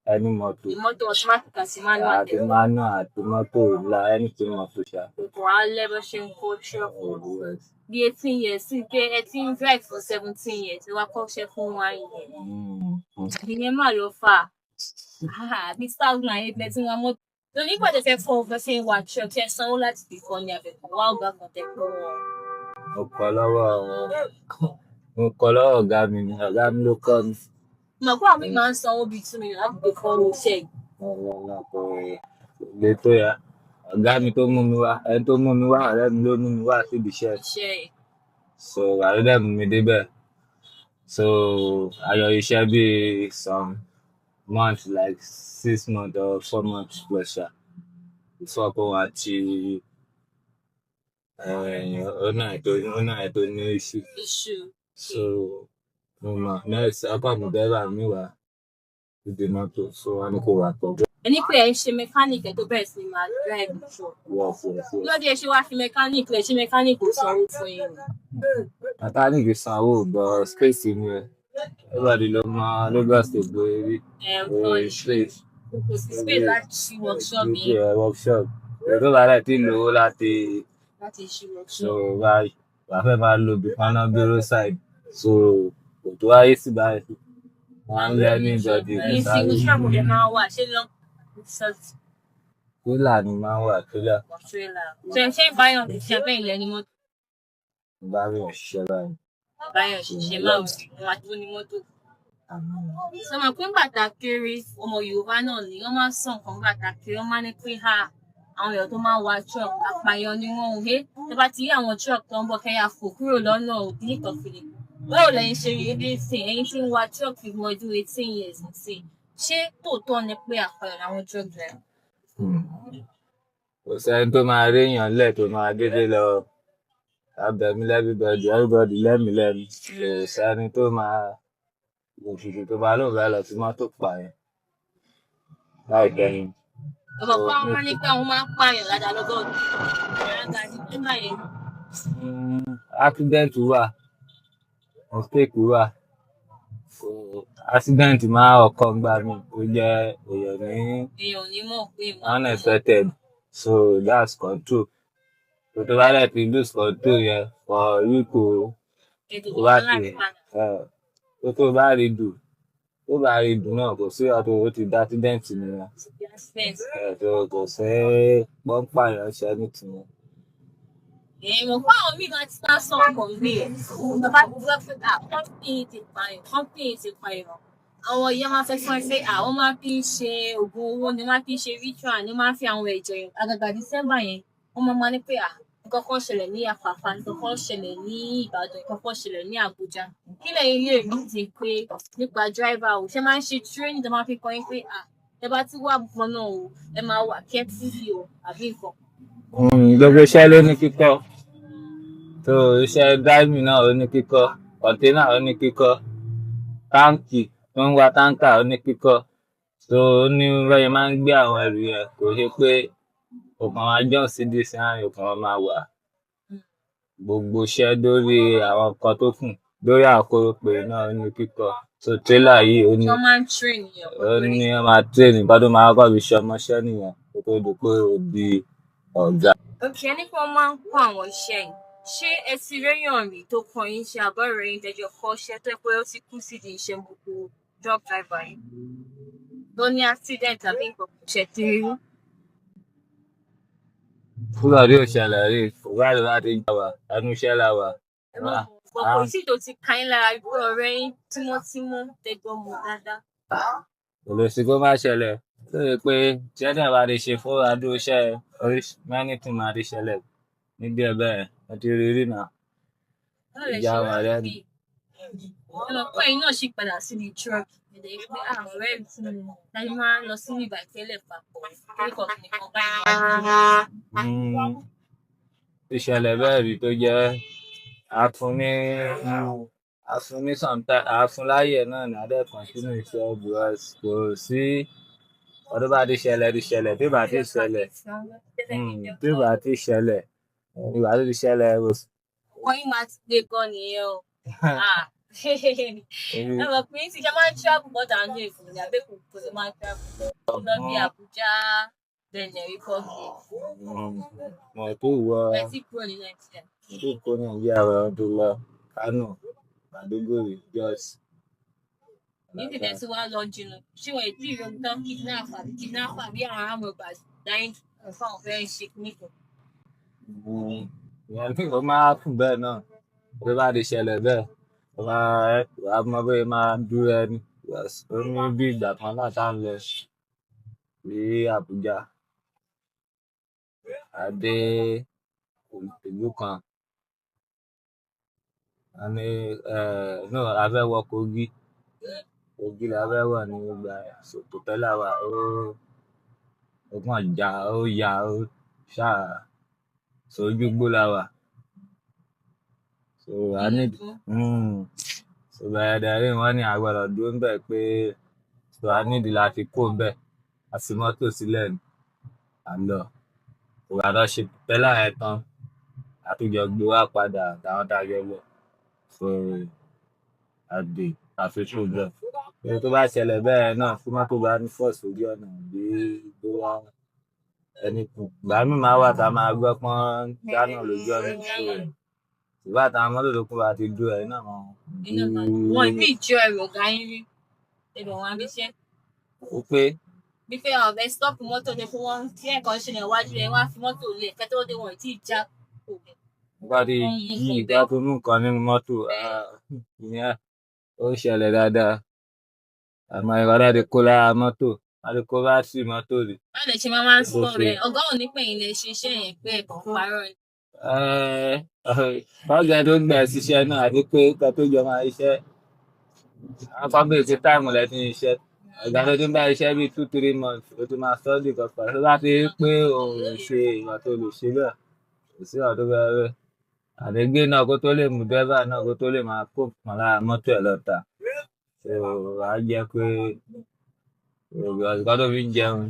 any mọ́tò. The motor automatic as manual. Àti manual àti mọ́tò ńlá anything mọ́tò ṣá. One level shame culture. The 18 years, see, 18 drive for 17 years. You are culture for 1 year. The name ló fà. This 2008, let's see one more. So nígbà tó fẹ́ fọ́ ọ̀fẹ́ fi wà truck ṣe sanwó láti fi kọ́ ní abẹ́kọ̀ wá ọ̀gá kan tẹ̀ pé wọ́n. Mo kọ́ lọ́wọ́ ọ̀gá mi ni, ọ̀gá mi ló kọ́ mi. Mọ̀ pé àwọn máa ń sanwó bíi 2 million láti fi kọ́ owó iṣẹ́ yìí. Kò lè tó ya. Ọ̀gá mi tó mú mi wá, ẹni tó mú mi wá, ọ̀rẹ́ mi ló mú mi wá síbi iṣẹ́. So àlọ́dẹ̀ mú mi débẹ̀. So ayọ̀ iṣẹ́ bíi some months like 6 months or 4 months plus ṣá. Before kó wá ti ọ̀nà ètò ní issue. So mo mọ̀ next apá mi driver mi wá ìdè mọ́tò so wọ́n ní kó wá tọ́jú. Ẹni pé ẹ ń ṣe mechanic ẹ tó bẹ̀rẹ̀ sí máa drive truck. Lọ́dẹ ṣe wá fi mechanic lẹ̀ ṣe mechanic ò sanwó fún yín. Mechanic sanwó but space ni ẹ. Everybody ló mọ Lagos State gbé rí. Space. Kò sí space láti ṣí workshop yìí. Workshop. Ètò bàrẹ̀ tí lò ó láti ṣí workshop. So wà fẹ́ máa lo bí paná bureau side. So kò tó wáyé sí báyìí. Wọ́n ń lẹ́ ní ìjọdí. Ní single shop lè máa wà ṣé lọ. Trailer ni máa ń wà trailer. Ṣé báyọ̀ ti ṣe bẹ́ẹ̀ ilẹ̀ ni mọ́tò? Báyọ̀ ṣiṣẹ́ báyìí. Báyọ̀ ṣiṣẹ́ máa ń wà tó ní mọ́tò. Sọmọ pé bàtà kéré ọmọ Yorùbá náà ni wọ́n máa ń sọ nǹkan bàtà kéré wọ́n máa ń ní pé àwọn èèyàn tó máa ń wa truck àpàyàn ni wọ́n ń hé tó bá ti rí àwọn truck tó ń bọ̀ kẹ́yà fò kúrò lọ́nà òbí nìkan fìlè. Báwo lẹ́yìn ṣe rí ebi sìn ẹ̀yin tí ń wa truck fi wọ ọdún 18 years sìn ṣé tòótọ́ ni pé àpàyàn làwọn truck driver? Kò sẹ́ni tó máa réèyàn lẹ̀ tó máa dédé lọ abẹ̀mí everybody lẹ́mìí. Kò sẹ́ni tó máa òṣìṣì tó máa lóun fẹ́ lọ sí mọ́tò pààyàn láìpẹ́ ni. Ọ̀pọ̀ pa wọn ní pé àwọn máa ń pààyàn ládàá lọ́gọ́dún. Accident wà, mistake wà. Accident máa ọkọ̀ gbà mí ó jẹ́ èèyàn ní mọ̀ pé unexpected. So that's control. tó bá dẹ̀ ti lose control yẹn for you to wá sí tó bá rí dùn náà kò sí ọ̀tọ̀ ó ti dá accident nìyẹn. Kò sí pọ́ńpà yẹn ṣe ní tìǹbù. Mo kọ́ àwọn míì máa ti sá sọ́kọ̀ mi. Bàbá ti gbọ́ pé company ti pààyàn. Àwọn ìyá máa fẹ́ fún ẹ pé àwọn máa fi ń ṣe oògùn owó ni máa fi ń ṣe ritual ni máa fi àwọn ẹ̀jẹ̀ yẹn. Àgàgà December yẹn wọ́n máa ní pé nǹkan kan ṣẹlẹ̀ ní Àpápá, nǹkan kan ṣẹlẹ̀ ní Ìbàdàn, nǹkan kan ṣẹlẹ̀ ní Àbújá. Kí lẹ́yìn ilé ìlú ti pé nípa driver o ṣe máa ń ṣe training tó máa fi kọ́ yín pé ẹ bá ti wà bùkún náà o ẹ máa wà kẹ́tìlì o àbí nǹkan. Gbogbo iṣẹ́ ló ní kíkọ́. So iṣẹ́ driving náà ó ní kíkọ́, container ó ní kíkọ́, táǹkì tó ń wa táǹkà ó ní kíkọ́. So ó ní bẹ́ẹ̀ máa ń gbé àwọn ẹrù yẹn kò ṣe pé òkan máa jọ̀ sí dìísí àárín òkan máa wà. Gbogbo iṣẹ́ lórí àwọn nǹkan tó kù lórí àkórópè náà ó ní kíkọ́. So trailer yìí ó ní wọ́n máa ń train yẹn. Wọ́n máa train nǹkan tó máa kọ́ fi ṣe ọmọṣẹ́ nìyẹn kó tó di pé ó di ọ̀gá. Òkè ní kí wọ́n máa ń kọ́ àwọn iṣẹ́ yìí. Ṣé ẹ ti réyàn rí tó kọ́ yín ṣe àbọ̀rẹ̀ yín tẹ́jọ́ kọ́ iṣẹ́ tó pé ó ti kú sídìí iṣẹ́ gbogbo truck driver yìí? Tó ní accident àbí nǹkan kò ṣe ti rí? Fúlọ̀ rí òṣèlè rí, ìwádìí láti gbà wá, ẹnu iṣẹ́ la wà. Ọ̀pọ̀ ìsì tó ti ka yín lára bí ọ̀rẹ́ yín tímọ́tímọ́ tẹ́gbọ́n mọ̀ dáadáa. Kò lè sí kó má ṣẹlẹ̀. Tó yẹ pé tí ẹ̀dá bá lè ṣe fún adúró iṣẹ́ many things máa lè ṣẹlẹ̀ níbi ẹ̀bẹ̀ ẹ̀ ti rí rí náà. Ìjà wà lẹ́nu. Ọlọ́pàá yìí náà ṣì padà síbi truck. Ẹ̀dẹ̀ pé ọ̀rẹ́ mi fún mi láti máa lọ sí ìgbà tẹ́lẹ̀ papọ̀. Kíkọ̀ nìkan báyìí. ìṣẹ̀lẹ̀ bẹ́ẹ̀ rí tó jẹ́ àfúnní àfúnní sometimes àfúnláyè náà ní adẹ́kan sínú iṣẹ́ because kò sí ọdún bá ti ṣẹlẹ̀ tí bá ti ṣẹlẹ̀ tí bá ti ṣẹlẹ̀ ìgbà tó ti ṣẹlẹ̀ wọ́n yín máa ti gbé gan nìyẹn o. ẹ mọ̀ pé tí ṣe máa ń travel more than ní èkó ní abẹ́kùn kò sí máa ń travel lọ bí Àbújá Benin Republic. mo tó wọ ẹ ti kúrò ní Nàìjíríà. mo tó kó Nàìjíríà lọ tó lọ Kánò Maiduguri Jos. níbi tẹ̀ tí wàá lọ jìnnà ṣé wọ́n èdè ìròyìn tán kidnapper bí àwọn amọ̀gbà dáhìn fún àwọn fẹ́ ṣe nìkan. ìyẹn tí kò máa fún bẹ́ẹ̀ náà tó bá ti ṣẹlẹ̀ bẹ́ẹ̀ ó máa wàá mọ bóyá máa dúró ẹni ó ní bí ìgbà kan náà tá ń lọ sí Àbújá adé ìlú kan a ní náà a fẹ́ wọ Kogi la fẹ́ wọ̀ ní ìgbà pòpẹ́là wa ó kàn já ó ya ó ṣáà sójú gbó la wà so a ní so bẹ̀rẹ̀ dẹ̀rí wọ́n ní a gbọ́dọ̀ dúró ń bẹ̀ pé so a nídi láti kó ń bẹ̀ a fi mọ́tò sílẹ̀ ní àlọ́ ìgbà tó ṣe pòpẹ́là yẹn tán àtúnjọ gbé wá padà táwọn dájọ́ lọ so àdè àfikún bẹ́ẹ̀ èyí tó bá ṣẹlẹ̀ bẹ́ẹ̀ náà tí mọ́tò bá ní fọ́ sójú ọ̀nà bí tó wá ẹni kù ìgbà míì máa wà tá a máa gbọ́ pọ́n dáná lójú ọ̀nà so ìgbà táwọn mọ́tò tó kù bá ti dúró ẹ̀ náà mọ́. wọn ìbí ìjọ ẹrù ọ̀gá yín rí ẹbẹ̀ wọn abiṣẹ́. ó pé. bí fẹ́ ọ̀bẹ stop mọ́tò ní fún wọn tí ẹ̀kan ṣẹlẹ̀ wájú rẹ̀ wọ́n á fi mọ́tò lé kẹ́tọ́ dé wọn tí ì já òbí. nígbà tí yí ìgbà tó mú nǹkan nínú mọ́tò ìyẹn ó ṣẹlẹ̀ dáadáa àmọ́ ìwà náà ti kó lára mọ́tò láti kó bá sí mọ́tò rí. báwo lè ṣe máa ń sọ rẹ̀ ọ̀gá ò ní pẹ̀yìn lè ṣe iṣẹ́ yẹn pé ẹ̀kọ́ parọ́ ni. ọ̀gá tó gbà síṣẹ́ náà àti pé ká tó jọ máa iṣẹ́ àwọn fábíyì ti táìmù lẹ́tí iṣẹ́ ọ̀gá tó ti ń bá iṣẹ́ bíi 2-3 months ó ti máa sọ́ọ́dì kankan tó bá ti rí pé òun ò ṣe ìwà tó lè ṣe bẹ́ẹ̀ kò sí ìwà tó bẹ́ẹ̀ rẹ̀ àdégbé náà kó tó lè mú dẹ́fà náà kó tó lè máa kó kan lára mọ́tò ẹ̀ lọ́ta so á jẹ́ pé ọ̀gá tó fi ń jẹun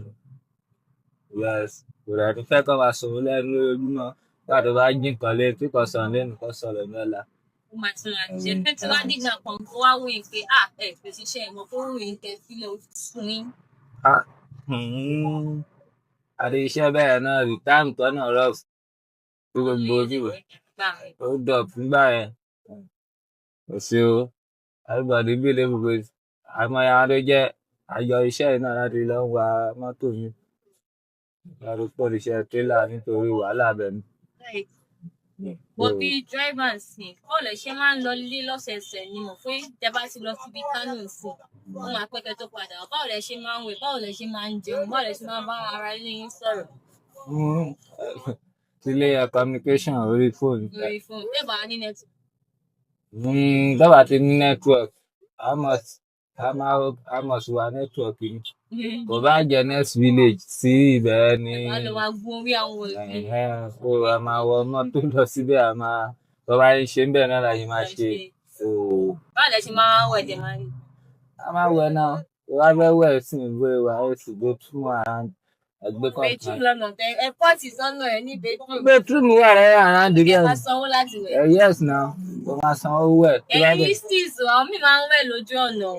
kò rẹ̀ tó fẹ́ kọ́ máa sọ̀rọ̀ lẹ́nu lójoojúmọ́ nígbà tó bá jí nǹkan lé tí kò sọ̀rọ̀ lẹ́nu kò sọ̀rọ̀ mẹ́la. ó máa tún ra jẹ pé tí wàá dìgbà kan kó wá wí pé ẹ fèsì iṣẹ́ ìmọ̀ kó wí kẹ sílẹ̀ ó fún yín. àti iṣẹ́ bẹ́ẹ̀ náà rí táìmù tó náà rọ̀ fún gbogbo ojúwe ó dọ̀ fúngbà yẹn kò sí o everybody bí ilé gbogbo àmọ́ àwọn tó jẹ́ àjọ iṣẹ́ yìí náà láti lọ wa mọ́tò yìí láti pọ̀ iṣẹ́ tírélà nítorí wàhálà bẹ̀rù. bó bí driver ń sìn báwo lè ṣe máa ń lọ ilé lọ́sẹ̀ẹ̀sẹ̀ ni mo pé tẹ bá ti lọ síbi Kánò sìn wọn máa pẹ́ kẹ́ tó padà báwo lè ṣe máa ń wẹ̀ báwo lè ṣe máa ń jẹun báwo lè ṣe máa ń bá ara ilé yín sọ̀rọ̀. sílé communication orí fóònù. tẹ́bà ní network. tẹ́bà ti ní network a must wà network yìí kò bá jẹ next village sí ibẹ̀ ni lọ wá gún orí àwọn o a máa wọ mọ́tò lọ síbẹ̀ a máa tó bá ń ṣe ń bẹ̀ náà láyé máa ṣe. báwo lẹ ṣe máa ń wẹ̀ dẹ̀ máa rí. a máa wẹ̀ náà tó bá fẹ́ wẹ̀ sí ìwé wa ó sì gbé tún ẹgbẹ́ kan. bedroom lọ́nà tẹ ẹ pọ́ọ̀tì sọ́nà ẹ ní bedroom. bedroom wà rẹ̀ around the girl. ẹ máa sanwó láti wẹ̀. yes now o máa sanwó wẹ̀. ẹ̀yin stis àwọn míì máa ń wẹ̀ lójú ọ̀nà.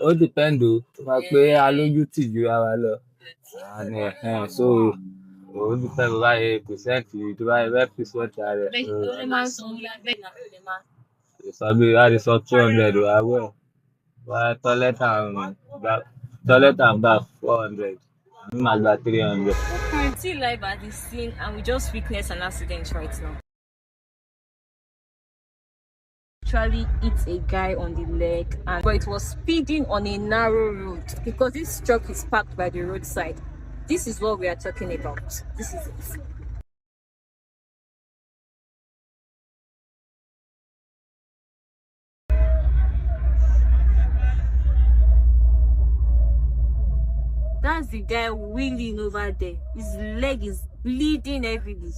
ó depend o tó máa pé alójú tì ju ara lọ so ó depend bó bá yẹ percent tó bá yẹ 5% rẹ. bẹ́ẹ̀ ló lè máa ń sanwó lábẹ́ náà ló lè máa. ìsọ̀bí láti sọ 200 wà wẹ̀ wá toilet and bath 400 àmì máa gba 300. We're still live at the scene and we just witnessed an accident right now. Actually hit a guy on the leg but it was speeding on a narrow road because this truck is parked by the roadside. This is what we are talking about. This is it. That's the guy wheeling over there. His leg is bleeding heavily.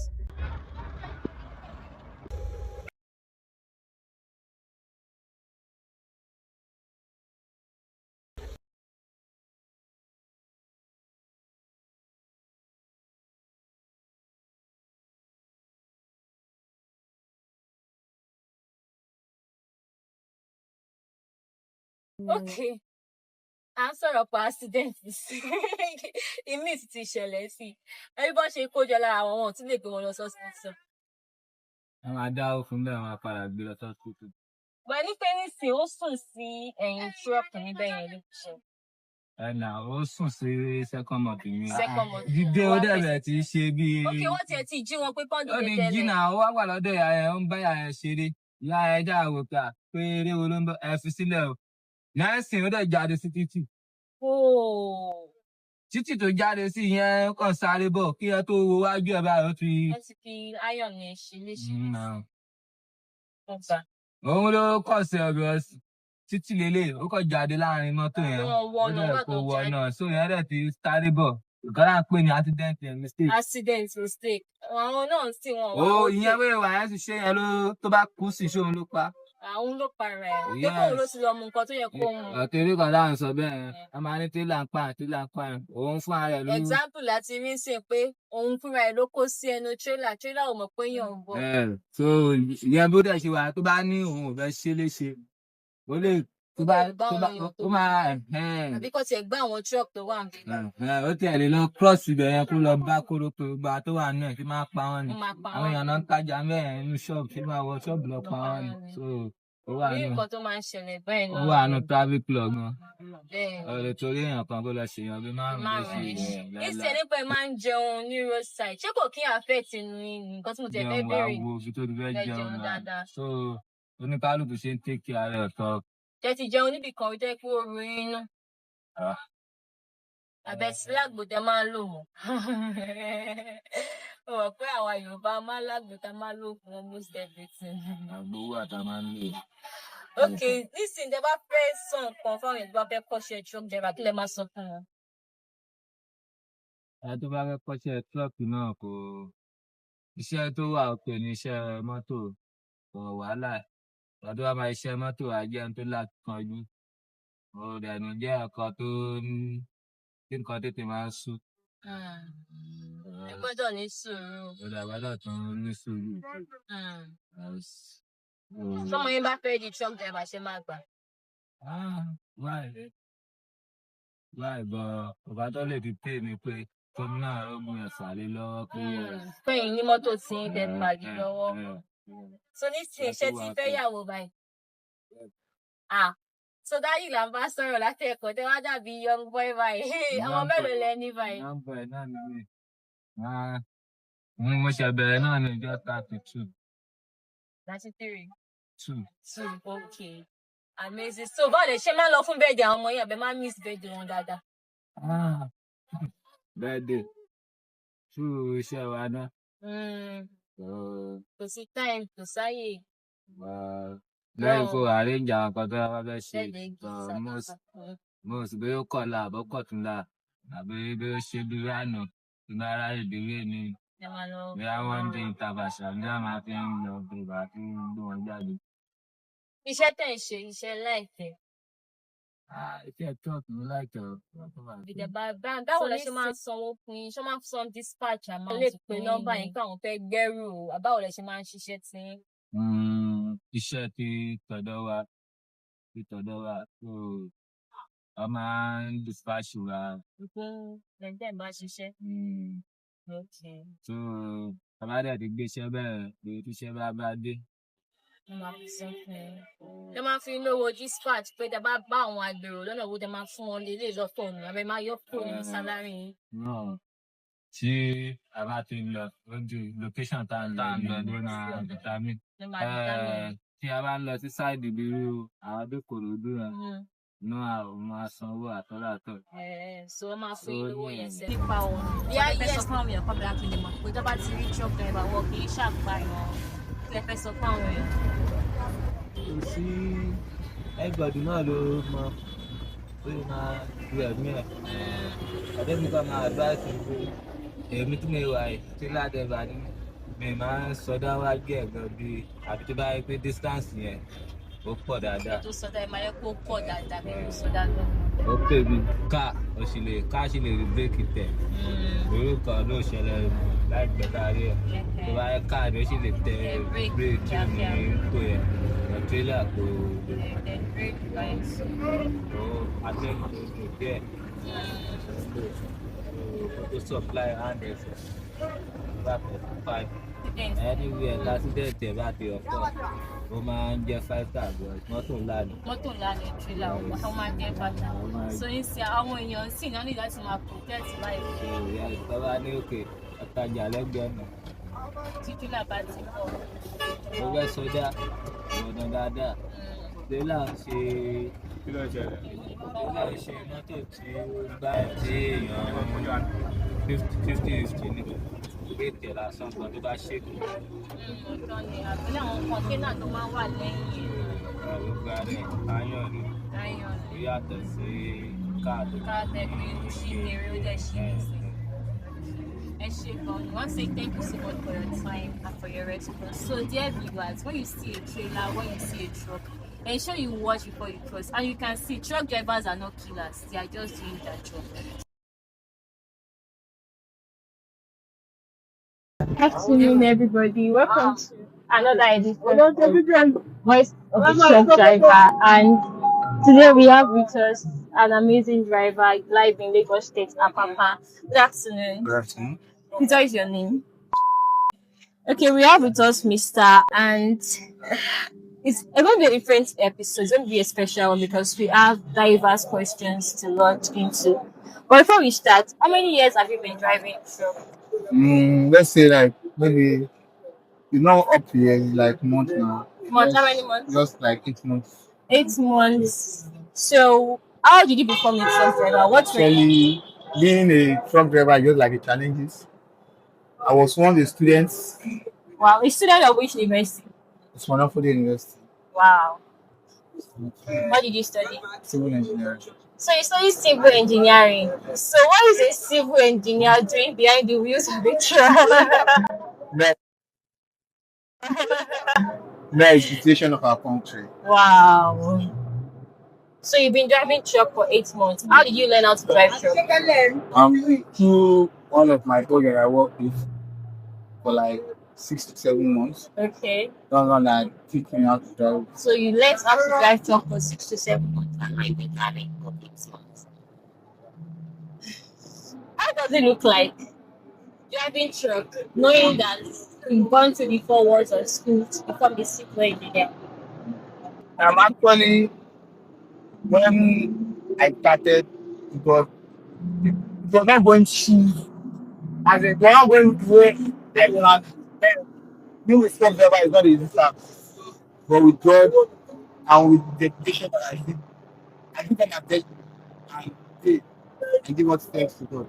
Okay. À ń sọ̀rọ̀ pa accident sí. Ìmí sì ti ṣẹlẹ̀ sí. Ẹbí bọ́n ṣe kó jọ lára àwọn wọn ò tún lè gbé wọn lọ hospital. A máa dáwó fún bẹ́ẹ̀ máa padà gbé lọ hospital. Bọ̀ ní pé nísìnyí ó sùn sí ẹ̀yìn tírọ̀kì níbẹ̀ yẹn ló ṣe. Ẹnà ó sùn sí second month mi. Second month. Dídé ó dẹ̀bẹ̀ tí í ṣe bí. Okay, wọ́n tiẹ̀ ti jí wọn pé kọ́ńdù Ó lè ní tẹ́lẹ̀. jìnnà ó wá wà lọ́dọ̀ ìyá ẹ̀ ó ń bá ìyá ẹ̀ ṣeré. Ìyá ẹ̀ já wò pé eré wo ló ń bọ̀ ẹ fi sílẹ̀ o. Nẹ́ẹ̀sìn ó dẹ̀ jáde sí títì. Títì tó jáde sí yẹn kàn sáré bọ̀ kí ẹ tó wo wájú ẹ̀ báyìí ó ti. Ẹ ti fi iron yẹn ṣe léṣe. Òun ló kọ̀ sí ọ̀rọ̀ títì lélẹ̀ ó kọ̀ jáde láàrin mọ́tò yẹn. Ó dẹ̀ kó wọ náà so yẹn dẹ̀ ti sáré bọ̀. Ìkọ́lá ń pè ní accident and mistake. Accident mistake. Àwọn náà sì wọn. Ìyẹn wéèwà yẹn ti ṣe yẹn ló tó bá kú sí ṣóun ló pa. Àwọn ló para ẹ̀. Dípò ló ti lọ mú nǹkan tó yẹ kó mu. Ọ̀tẹ̀rí kan láwọn sọ bẹ́ẹ̀ yẹn. A máa ní tírélà ń pa òun fún ara ẹ̀ ló. Example láti rí sí pé òun fúnra ẹ̀ ló kó sí ẹnu tírélà ò mọ̀ pé yàn ń bọ̀. So ìyẹn bó dẹ̀ ṣe wà tó bá ní òun ò fẹ́ ṣe léṣe. Ó lè tó máa àbí kò tiẹ̀ gbá àwọn truck tó wà níbẹ̀. ó tiẹ̀ lè lọ cross ibẹ̀ yẹn kó lọ bá kórópè gba tó wà náà kí máa pa wọ́n ni àwọn èèyàn náà ń tajà mẹ́rin nínú ṣọ́ọ̀bù kí máa wọ ṣọ́ọ̀bù lọ pa wọ́n ni so ó wà nù nǹkan tó máa ń ṣẹlẹ̀ bẹ́ẹ̀ náà. ó wà nù traffic law gan ọ̀rẹ́ torí èèyàn kan kó lọ ṣèyàn bí márùn-ún lè ṣe ìṣẹ̀ nípa ẹ̀ máa ń jẹun ní roadside ṣé kò kí affect nǹkan tí mo tẹ̀ fẹ́ bẹ̀rẹ̀ so oníkálùkù ṣe ń take care rẹ̀ ọ̀tọ̀. Jẹ́ ti jẹun níbì kan jẹ́ pé ó ru inú. Àbẹ̀ tí lágbòdẹ máa ń lò wọ́n. Ó rò pé àwa Yorùbá máa ń lágbòdẹ máa ń lò fún almost everything. Àgbówó àtà máa ń lò. Ok, nísìnyí tẹ́ bá fẹ́ sọ nǹkan fáwọn èèyàn tó bá fẹ́ kọ́ṣẹ́ truck driver kí lẹ máa sọ fún wọn? Ẹ tó bá fẹ́ kọ́ṣẹ́ truck náà kò iṣẹ́ tó wà òkè ní iṣẹ́ mọ́tò kò wàhálà. Ọdún wa máa iṣẹ́ mọ́tò ajẹ́ tó láti kanjú. Ó dẹ̀nu jẹ́ ọkọ̀ tó tí nǹkan tètè máa ń sú. Ẹ gbọ́dọ̀ ní sùúrù. Ó dàgbàdọ̀ tún ní sùúrù. Sọmọ yín bá fẹ́ di truck driver ṣe máa gbà. Why but ọba tó lè fi pè mí pé gómìnà ogun ẹ̀fà lé lọ́wọ́ pé. Fẹ́yìn ní mọ́tò tí ń dẹ̀ pàdé lọ́wọ́. So nísìnyí iṣẹ́ ti fẹ́ yàwó báyìí. So dáyì là ń bá sọ̀rọ̀ láti ẹ̀kọ́ tẹ́ wá dàbí young boy báyìí. Àwọn mélòó lẹ ní báyìí? Young boy náà ni mí. Mo ṣe bẹ̀rẹ̀ náà ní ìjọ 32. 33. 2. Okay. Amazing. So báwo lè ṣe máa ń lọ fún birthday àwọn ọmọ yẹn àbẹ máa ń miss birthday wọn dáadáa? Birthday. 2 iṣẹ́ wa náà. Kò sí time, kò sáyè. Lẹ́yìn kó arrange àwọn kan tó wá fẹ́ ṣe most bí ó kọ̀la àbọ̀kọ̀ tún la àbí bí ó ṣe bí ránù tí bá ráyè dúró ní bí wọ́n ń dín ìtàbàṣà ní àwọn máa fi ń lọ bèbà tí ń gbé wọn jáde. Iṣẹ́ tẹ̀ ń ṣe iṣẹ́ láìpẹ́. Iṣẹ́ truck mi láìpẹ́ o. Báwo lẹ ṣe máa ń sanwó fún yín? Ṣé máa ń san dispatch àmọ́ lè pe nọ́mbà yín káwọn fẹ́ gbẹ́rù o? Àbáwo lẹ ṣe máa ń ṣiṣẹ́ tí? Iṣẹ́ ti tọ̀dọ̀ wa so a máa ń dispatch wa. Lẹ́ńtẹ̀ bá ṣiṣẹ́. So a máa dẹ̀ ti gbé iṣẹ́ bẹ́ẹ̀ pé tíṣẹ́ bá dé. Ẹ máa fi lówó dispatch pé tẹ́ bá bá àwọn agbèrò lọ́nà owó tẹ́ máa fún wọn lè lọ fóònù àbẹ máa yọ fóònù ní sálárì yín. Tí a bá ti lọ lójú location tá à ń lọ lónà determine. Tí a bá ń lọ sí sáìdì bírú àwọn Adékòròdú yẹn náà àwọn máa sanwó àtọ́làtọ̀. So wọ́n máa fún ìlówó yẹn sẹ́yìn. Nípa òun bí a yẹ sọ fún àwọn èèyàn kọ́bílá kí lè mọ̀ pé tó bá ti rí truck driver wọ kì í ṣàgbáyàn kí lè fẹ́ sọ fún àwọn èèyàn. Kò sí everybody náà ló mọ pé máa du ẹ̀mí ẹ̀. Adébíkọ́ máa advice mi pé èmi tí mo wà yìí tí ládẹ́bà ni mi máa ń sọdá wájú ẹ̀gbọ́n bíi àbí tó bá yẹ pé distance yẹn ó pọ̀ dáadáa. Tó sọdá ẹ máa yẹ kó pọ̀ dáadáa bí mo sọdá lọ. Ó pè mí ká sì lè rí bírèkì tẹ̀. Orúkọ ló ṣẹlẹ̀ láìpẹ́ kárí ẹ̀. Tó bá yẹ ká ni ó sì lè tẹ bírèkì ní ipò yẹn. trailer kò Then great guys. kò atẹ́gùn tó dùn díẹ̀ so kó tó supply hand ẹsẹ̀ bá 45 anywhere l'accident ẹ̀ bá ti ọ̀pọ̀ ó máa ń jẹ́ 5 star but mọ́tò ńlá ni. Mọ́tò ńlá ni trailer wọ́n máa ń jẹ́ bàtà. So ń sin àwọn èèyàn sì náà ní láti máa protect life. ìyá ìtọ́ba ní òkè ọ̀tajà lẹ́gbẹ̀ẹ́ ọ̀nà Tí trailer bá ti pọ̀. ó fẹ́ sọdá ìwọ̀dàn dáadáa trailer ń ṣe trailer ń ṣe mọ́tò tí ó gbá tí èèyàn 50 ní gbèsè lásán kan tó bá ṣèkù. Ọ̀tọ̀ ni àbí àwọn kọ̀ńténà tó máa ń wà lẹ́yìn gbogbo rẹ̀ iron ni iron. ó yàtọ̀ sí káàdì. Káàtẹ́ pé ó ṣì kéré ó dẹ̀ ṣì ń sìn. Ẹ ṣé gan. We want to say thank you so much for your time and for your response. So dear viewers, when you see a trailer, when you see a truck, ensure you watch before you cross. And you can see truck drivers are not killers. They are just doing their job. Good afternoon, everybody. Welcome to another edition of Voice of the Truck Driver. And today we have with us an amazing driver live in Lagos State, Apapa. Good afternoon. Good afternoon. Peter is your name. Okay, we have with us Mr. and it's going to be a different episode. It's going to be a special one because we have diverse questions to launch into. But before we start, how many years have you been driving truck? Let's say like maybe it's not up here like month now. Months? How many months? Just like 8 months. 8 months. So, how did you become a truck driver? What's your Actually, being a truck driver, I just like the challenges. I was one of the students. Wow, a student of which university? It's Monopoly University, Wow. What did you study? civil engineering. So you study civil engineering. So what is a civil engineer doing behind the wheels of a truck? That is the situation of our country. Wow. So you've been driving truck for 8 months. How did you learn how to drive truck? Through one of my colleagues I worked with for like 6 to 7 months. Okay. Someone that teach me how to drive. So you learned how to drive truck for 6 to 7 months and I've been driving for 8 months. How does it look like driving truck, knowing that you've gone to the 4 walls of school to become a civil engineer? Actually, when I started, it was not going cheap. As it was not going to where everyone being with truck driver is not easy stuff. But with God and with dedication that I did my best and pray and give us thanks to God.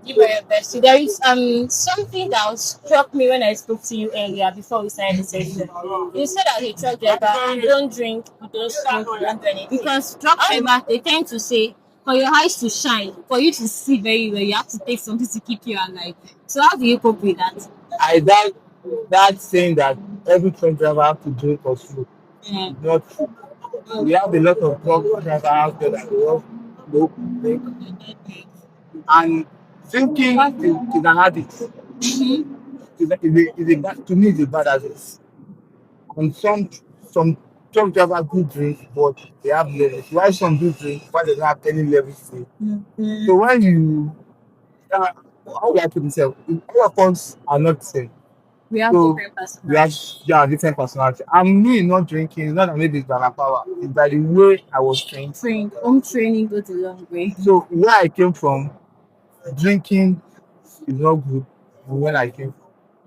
Give her your best. So there is something that struck me when I spoke to you earlier before we started the session. You said as a truck driver, you don't drink, you don't smoke, you don't do anything. Because truck drivers, they tend to say, for your eyes to shine, for you to see very well, you have to take something to keep you alive. So how do you cope with that? That saying that every truck driver has to drink or smoke. Yeah. Not true. We have a lot of truck drivers out there that love smoke, drink. And drinking is an addict. To me, it's a bad habit. And some truck drivers do drink, but they have levels. Why some do drink, why they don't have any levels? So when you, how would I put myself? All of us are not the same. We have So different we have personalities. different personality. And me not drinking, it's not that maybe it's by my power. It's by the way I was trained. Home training goes a long way. So where I came from, drinking is not good. And when I came,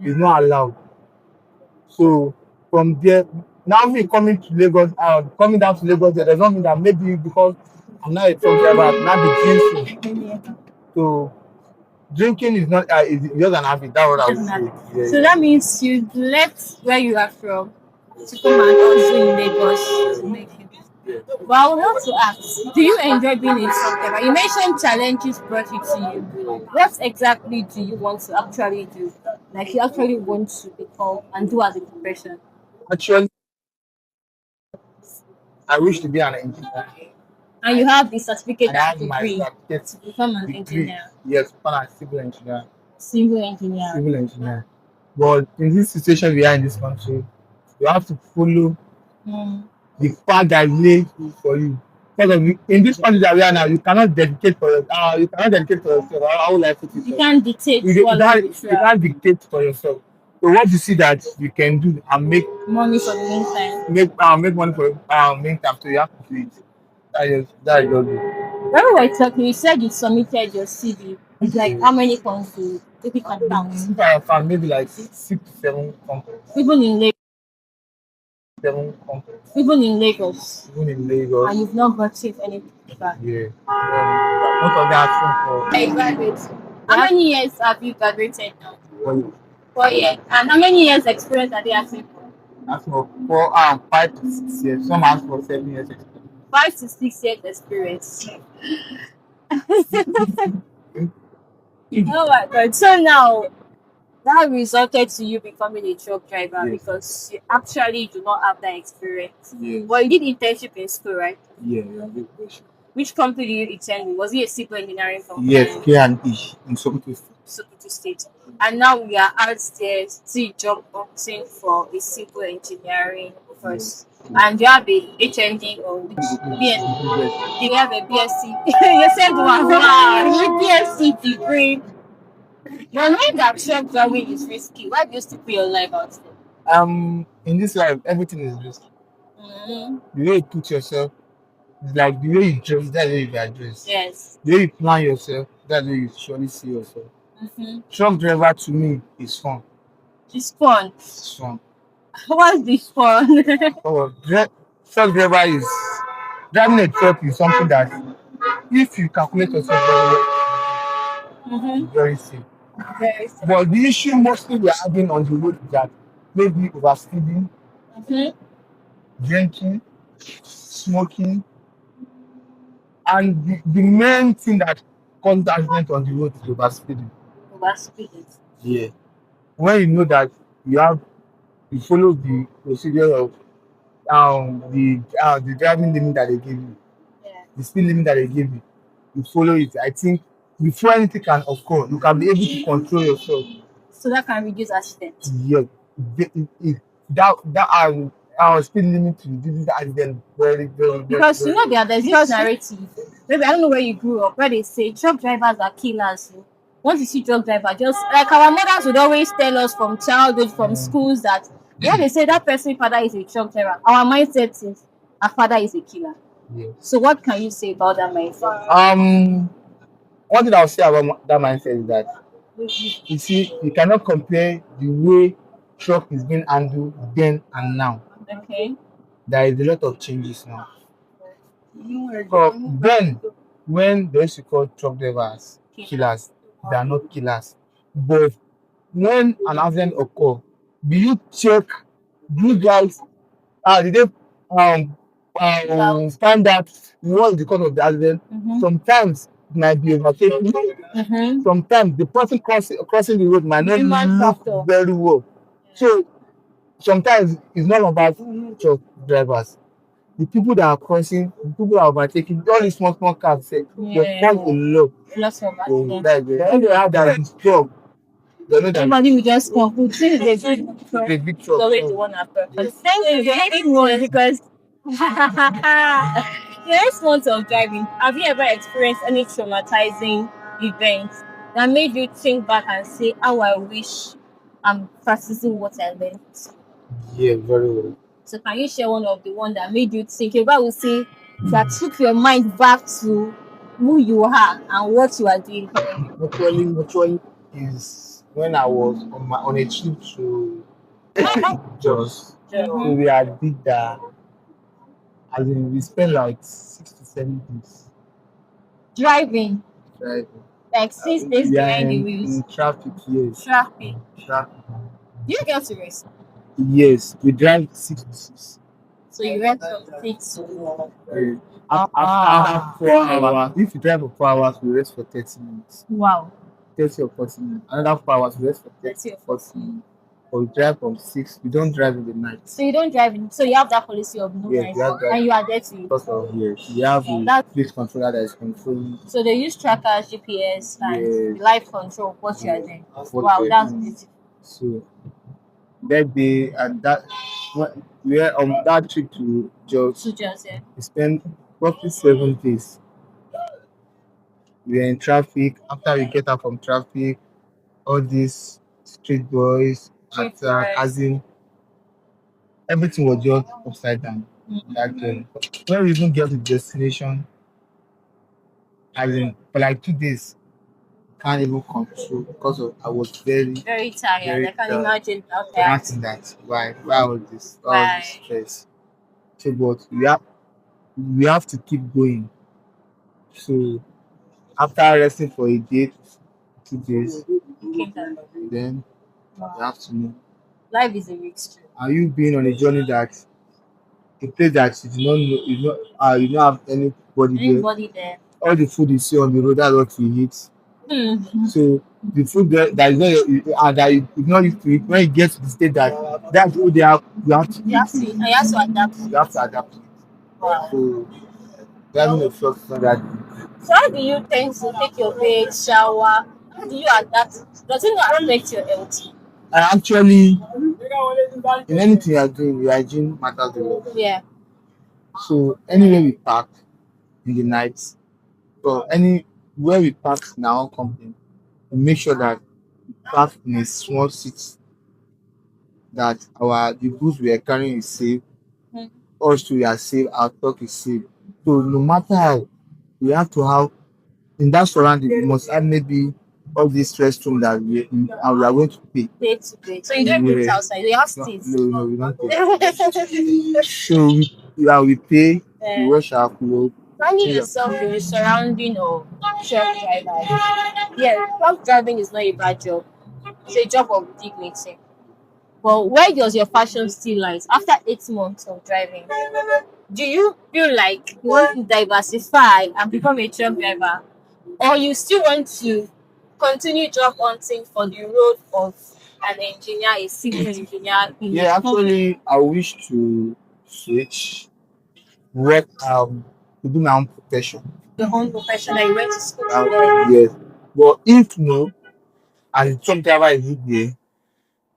it's not allowed. So from there, now me coming to Lagos, coming down to Lagos, there does not mean that maybe because I'm not a truck driver, I'm not be drinking. So drinking is not it's just an habit. That's what I would say. Yeah, So that means you left where you are from to come and also in Lagos to make it. But I would want to ask, do you enjoy being a truck driver? You mentioned challenges brought it to you. What exactly do you want to actually do? Like you actually want to become and do as a profession? Actually, I wish to be an engineer. And you have the certificate And I and have my degree certificate to become an degree. engineer, Yes, become a civil engineer. civil engineer. Civil engineer. But in this situation we are in this country, you have to follow The fact that is made for you. Because in this country that we are now, you cannot dedicate for yourself. You cannot dedicate for yourself. How will I put it? You can't dictate You what can't, life you can't dictate for yourself. So what you see that you can do and make money for the meantime. make money for meantime, so you have to do it. That is just it. When we were talking, you said you submitted your CV. It's like how many countries? If you can count. If I found maybe like 6 7 companies. Even in Lagos. 7 companies. Even in Lagos. Even in Lagos. And you've not gotten anything back. Yeah. Most of them asking for I graduate. How many years have you graduated now? 4 years. 4 years. And how many years experience are they asking for? Ask for 5 to 6 years. Some ask for 7 years experience. 5 to 6 years experience. Oh my god. So now that resulted to you becoming a truck driver because you actually do not have that experience. Yes. But you did internship in school, right? Yeah, good question. Which company did you intern with? Was it a civil engineering company? Yes, K&E in Sokoto. Sokoto State. And now we are out there still job hunting for a civil engineering course. And you have a HND or BSc. You have a BSc. You said one. Wow, BSc degree. Now, knowing that truck driving is risky, why do you still put your life out there? In this life, everything is risky. Mm-hmm. The way you put yourself, like the way you dress, that's the way you address. Yes. The way you plan yourself, that's the way you surely see yourself. Mm-hmm. Truck driver to me is fun. It's fun. It's fun. What's this fun? Truck driver is driving a truck is something that if you calculate yourself very well, it's very safe. Very safe. But the issue mostly we're having on the road is that maybe overspeeding, drinking, smoking, and the main thing that causes accident on the road is overspeeding. Overspeeding. Yeah. When you know that you follow the procedure of the driving limit that they give you, the speed limit that they give you, you follow it. I think before anything can occur, you can be able to control yourself. So that can reduce accidents. Yeah. Our speed limit to reduce the accident very, very, because very, you know there's this narrative. Maybe I don't know where you grew up, where they say truck drivers are killers. Once you see truck driver, just like our mothers would always tell us from childhood, from schools that when they say that person's father is a truck driver, our mindset is our father is a killer. Yeah. So what can you say about that mindset? One thing I'll say about that mindset is that you see, you cannot compare the way truck is being handled then and now. Okay. There is a lot of changes now. So then, when they used to call truck drivers killers, they are not killers. But when an accident occurs, do you check? Do you guys? Did they find out what is the cause of the accident? Sometimes it might be overtaking. Sometimes the person crossing the road might not look very well. So sometimes it's not about truck drivers. The people that are crossing, the people that are overtaking, all these small cars, they cause a lot. Lots of When they have that job, they know that everybody will just conclude this is a big truck. truck. The way the one after. Thank you, because the next month of driving, have you ever experienced any traumatizing events that made you think back and say, "How I wish I'm practicing what I learned"? Yeah, very well. So can you share one of the one that made you think? If I would say that took your mind back to who you are and what you are doing currently. Actually, is when I was on a trip to Jos. So we had did that. As in, we spent like 6 to 7 days Driving. Like 6 days behind the wheels. In traffic, yes. Traffic. Do you get to rest? Yes, we drive 6 to 6. So you rest from 6 to after 4 hours. If you drive for 4 hours, we rest for 30 minutes. Wow. 30 or 40 minutes. Another 4 hours, we rest for 30 or 40 minutes. But we drive from 6. We don't drive in the night. So you don't drive in. So you have that policy of no night. And you are there to. Because of yes, we have a police controller that is controlling. So they use trackers, GPS, and live control what you are doing. Wow, that's beautiful. So that day and that where that trip to Jos, Yeah. we spent roughly 7 days. We were in traffic. After we get out from traffic, all these street boys attack, as in everything was just upside down. That journey. When we even get to the destination, as in for like 2 days, can't even control because of I was Very tired. very I can tired. imagine how tired. Imagine that. Why all this? All this stress. So, but we have to keep going. So after resting for a day, 2 days, then we have to move. Life is a mixture. Are you being on a journey that a place that you do not know, you don't have anybody there? Anybody there? All the food you see on the road, that's what you eat. So the food that is not that you not used to eat, when you get to the state that that's what they have, you have to You have to, and you have to adapt. you have to adapt to it. Wow. So driving a truck is not that So how do you tend to take your bath, shower? How do you adapt? Does it not affect your health? I actually in anything you are doing, your hygiene matters a lot. Yeah. So anywhere we park in the night, or anywhere we park in our own company, we make sure that we park in a small seat that the goods we are carrying is safe, us too we are safe, our truck is safe. So no matter how, we have to have in that surrounding we must have maybe all these restroom that we are going to pay. Pay to pay. So you don't eat Yeah. outside. You have No, states. no, we don't pay. So we pay, we wash our clothes. Finding change our- yourself in the surrounding of truck drivers. Yeah, truck driving is not a bad job. It's a job of dignity. But where does your passion still lies after 8 months of driving? Do you feel like you want to diversify and become a truck driver, or you still want to continue job hunting for the role of an engineer, a civil engineer? Yeah, actually, I wish to switch work to do my own profession. Your own profession that you went to school to Uh, learn. yes, but if no, and some driver is there,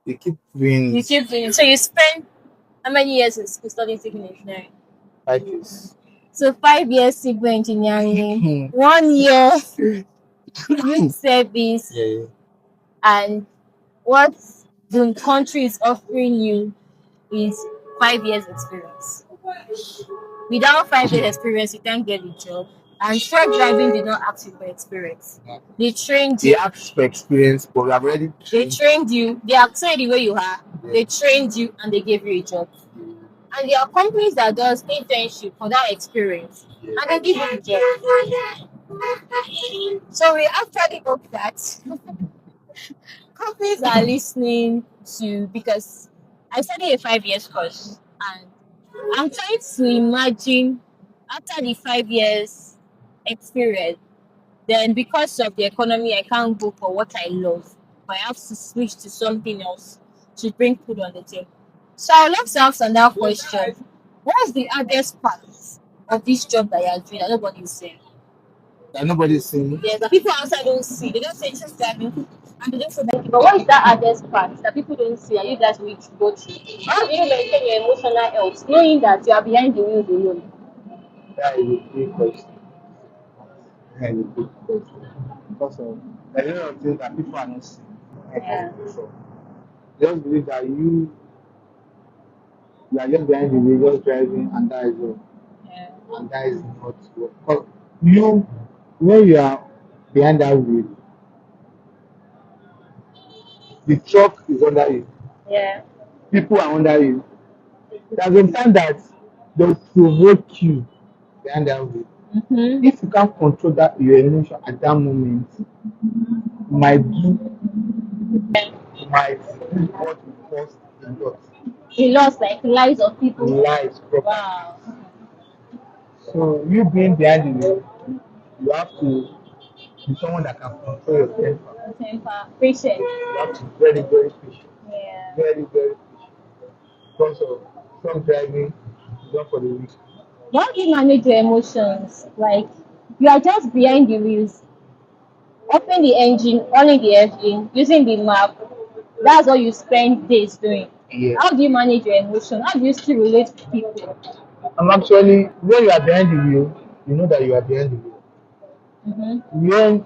they keep doing You keep doing it. So you spend how many years in school studying civil engineering? 5 years. So 5 years civil engineering, 1 year youth service, Yeah, and what the country is offering you is 5 years experience. Without 5 years experience, you can't get a job. And truck driving did not ask you for experience. yeah. They trained They you. ask for experience, but we have already They trained. trained you. They accepted the way you are. They trained you and they gave you a job. And there are companies that does internship for that experience, and they give you a job. So we actually hope that companies are listening to, because I studied a 5 years course, and I'm trying to imagine after the 5 years experience, then because of the economy, I can't go for what I love, but I have to switch to something else to bring food on the table. So I would love to ask another question. What's the hardest part of this job that you are doing that nobody is saying? That nobody's saying. Yes, that people outside don't see. They don't say it's just driving, and they don't say that. But what is that hardest part that people don't see and you guys need to go through? How do you maintain your emotional health knowing that you are behind the wheels alone? That is a big question. That is a big question. Because of a lot of things that people are not seeing. Yeah. So just believe that you are just behind the wheel, just driving, and that is all. Yeah. And that is not what. Because you, when you are behind that wheel, the truck is under you, Yeah. people are under you. There's a time that they'll provoke you behind that wheel. Mm-hmm. If you can't control that your emotion at that moment, you might do what will cause a lot. He lost like lives of people. Lives proper. Wow. So you being behind the wheel, you have to be someone that can control your temper. Temper, patient. You have to be very, very patient. Yeah. Very, very patient. Because of some driving is not for the weak. How do you manage your emotions? Like you are just behind the wheels, open the engine, on the engine, using the map. That's what you spend days doing. Yeah. How do you manage your emotion? How do you still relate to people? I'm actually when you are behind the wheel, you know that you are behind the wheel. Mm-hmm. When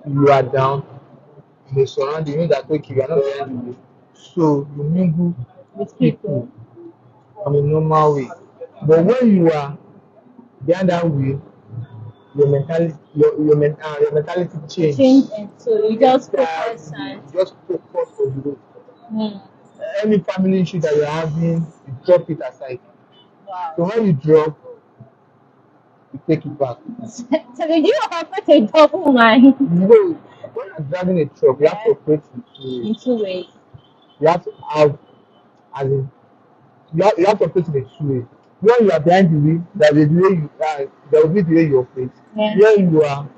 you are down in the surrounding, you know that okay, you are not behind the wheel. So you mingle With people. people on a normal way. But when you are behind that wheel, your mentality Change, change. and so you just focus Exactly. and You just focus on the road. mm, Any family issue that you're having, you drop it aside. wow. So when you drop, you take it back. So did you operate a double mind You know, when you're driving a truck, you have to yeah, operate in two ways. in two ways? You have to have, as in, you have to operate in a two ways. When you are behind the wheel, there will be the way you operate. Yeah. When you are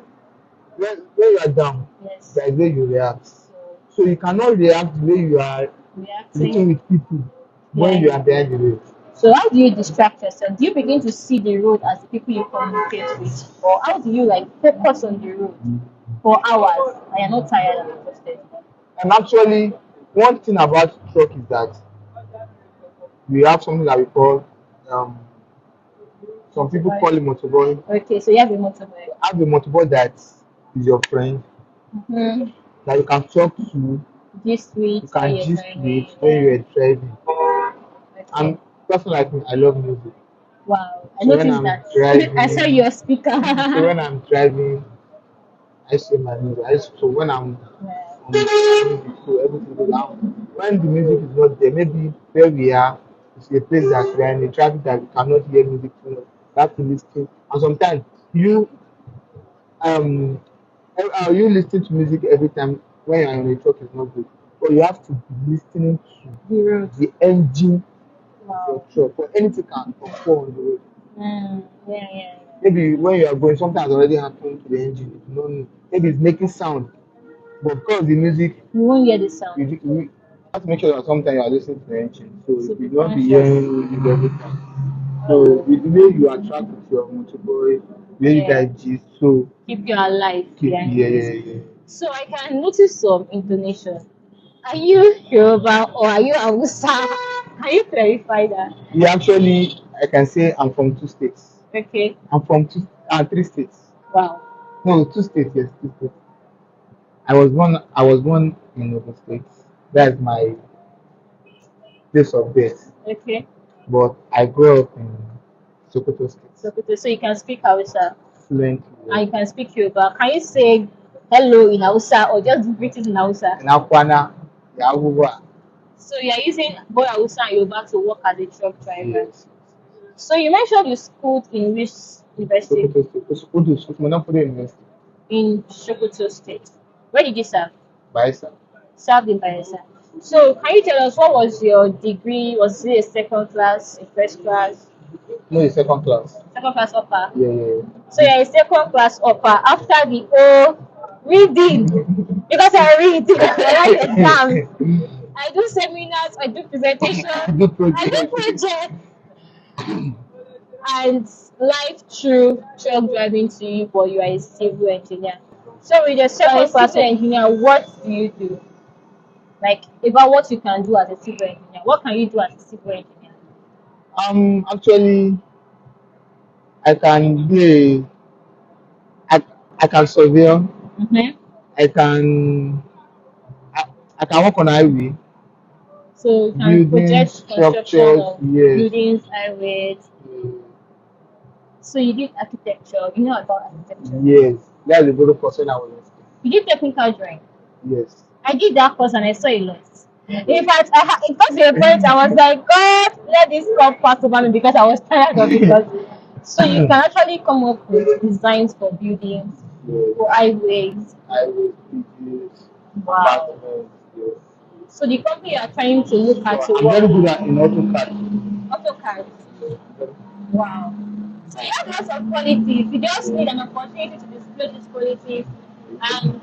when you are down, Yes. there is the way you react. So So you cannot react the way you are reacting. relating with people when you Yeah. are behind the wheel. So how do you distract yourself? Do you begin to see the road as the people you communicate with? Or how do you like focus on the road for hours and you're not tired and exhausted? And actually, one thing about truck is that we have something that we call um, some people call it motorboy. Okay, so you have a motorbike. Have a motorboy that is your friend Mm-hmm. that you can talk to, Gist you with while can you're gist with driving. when you are driving. Okay. And person like me, I love music. Wow. I So when noticed I'm that. I saw driving, your speaker. so when I'm driving, I say my music. So when I'm Wow. on music, so everything goes down. When the music is not there, maybe where we are, it's a place that we are in a traffic that we cannot hear music too much. You have to listen. And sometimes um you listen to music every time when you're on a truck is not good. But you have to be listening to The road. the engine of your Wow. truck. For anything can occur on the road. Yeah. Maybe when you are going, sometimes already happened to the engine. You don't know. Maybe it's making sound. But because the music, You won't hear the sound. you have to make sure that sometimes you are listening to the engine. So So you be will not be conscious. hearing music every time. So with the way you attract with your motorboy, the way you Yeah. guys gist, so Keep you alive keep behind yeah, it. yeah, yeah. So I can notice some intonation. Are you Yoruba or are you Hausa? Can you clarify that? Yeah, actually, I can say I'm from two states. Okay. I'm from three states. Wow. No, two states, yes, two states. I was born in Ogun State. That's my place of birth. Okay. But I grew up in Sokoto State. So you can speak Hausa Fluently. and you can speak Yoruba. Can you say hello in Hausa or just greetings in Hausa? In Akwana, Yahuwa. So you are using both Hausa and Yoruba to work as a truck driver. Yes. So you mentioned you schooled in which university? Sokoto State. Sokoto State. Monopoly University. In Sokoto State. Where did you serve? Baisa. Served in Bayelsa. So can you tell us what was your degree? Was it a second class, a first class? No, it's second class. Second class upper. Yeah. So you're a second class upper after the whole reading. Because I read, I write exams, I do seminars, I do presentations, Good I do project. projects, and life through truck driving to you, but you are a civil engineer. So with your second class engineer, what do you do? Like about what you can do as a civil engineer. What can you do as a civil engineer? Actually, I can be I, I can survey. Mm-hmm. I can I, I can work on highway, So you can building project construction structures. of Yes. buildings, highways. So you did architecture. You know about architecture. Yes. That's the very person I was asking. You did technical drawing. Yes. I did that course and I saw a lot. In fact, it got to a point I was like, God, let this come pass over me because I was tired of it. So you can actually come up with designs for buildings, Yes. for highways. Highways, bridges, Wow. apartments. Yes. So the company you are trying to look at So to I'm very work good at in AutoCAD. AutoCAD. Wow. So you have lots of qualities. You just need an opportunity to display these qualities. And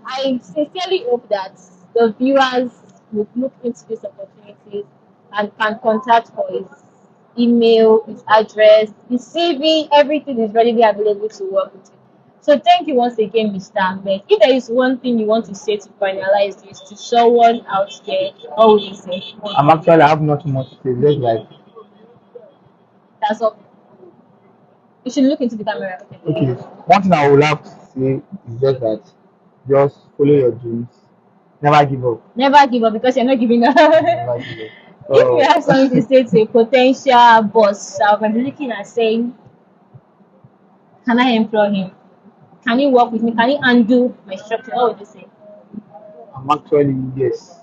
I sincerely hope that the viewers would look into these opportunities and can contact for his email, his address, his CV, everything is readily available to work with him. So thank you once again, Mr. Ahmed. If there is one thing you want to say to finalize this to someone out there, what would you say? I have nothing more to say. Just like, That's all. You should look into the camera. okay, one thing I would have to say is just that just follow your dreams. Never give up. Never give up because you're not giving up. Never If give up. you So, have something to say to a potential boss, I'll be looking at saying, can I employ him? Can he work with me? Can he undo my structure? What would you say? I'm actually, yes.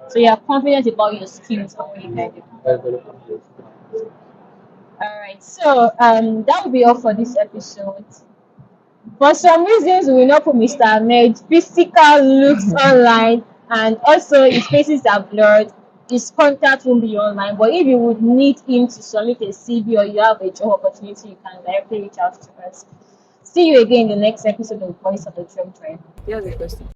So you're confident about your skills and what you Yeah, can do. very, very confident. All right. So that will be all for this episode. For some reasons, we will not put Mr. Ahmed physical looks online, and also his faces are blurred. His contact won't be online. But if you would need him to submit a CV or you have a job opportunity, you can directly reach out to us. See you again in the next episode of Voice of the Truck Driver.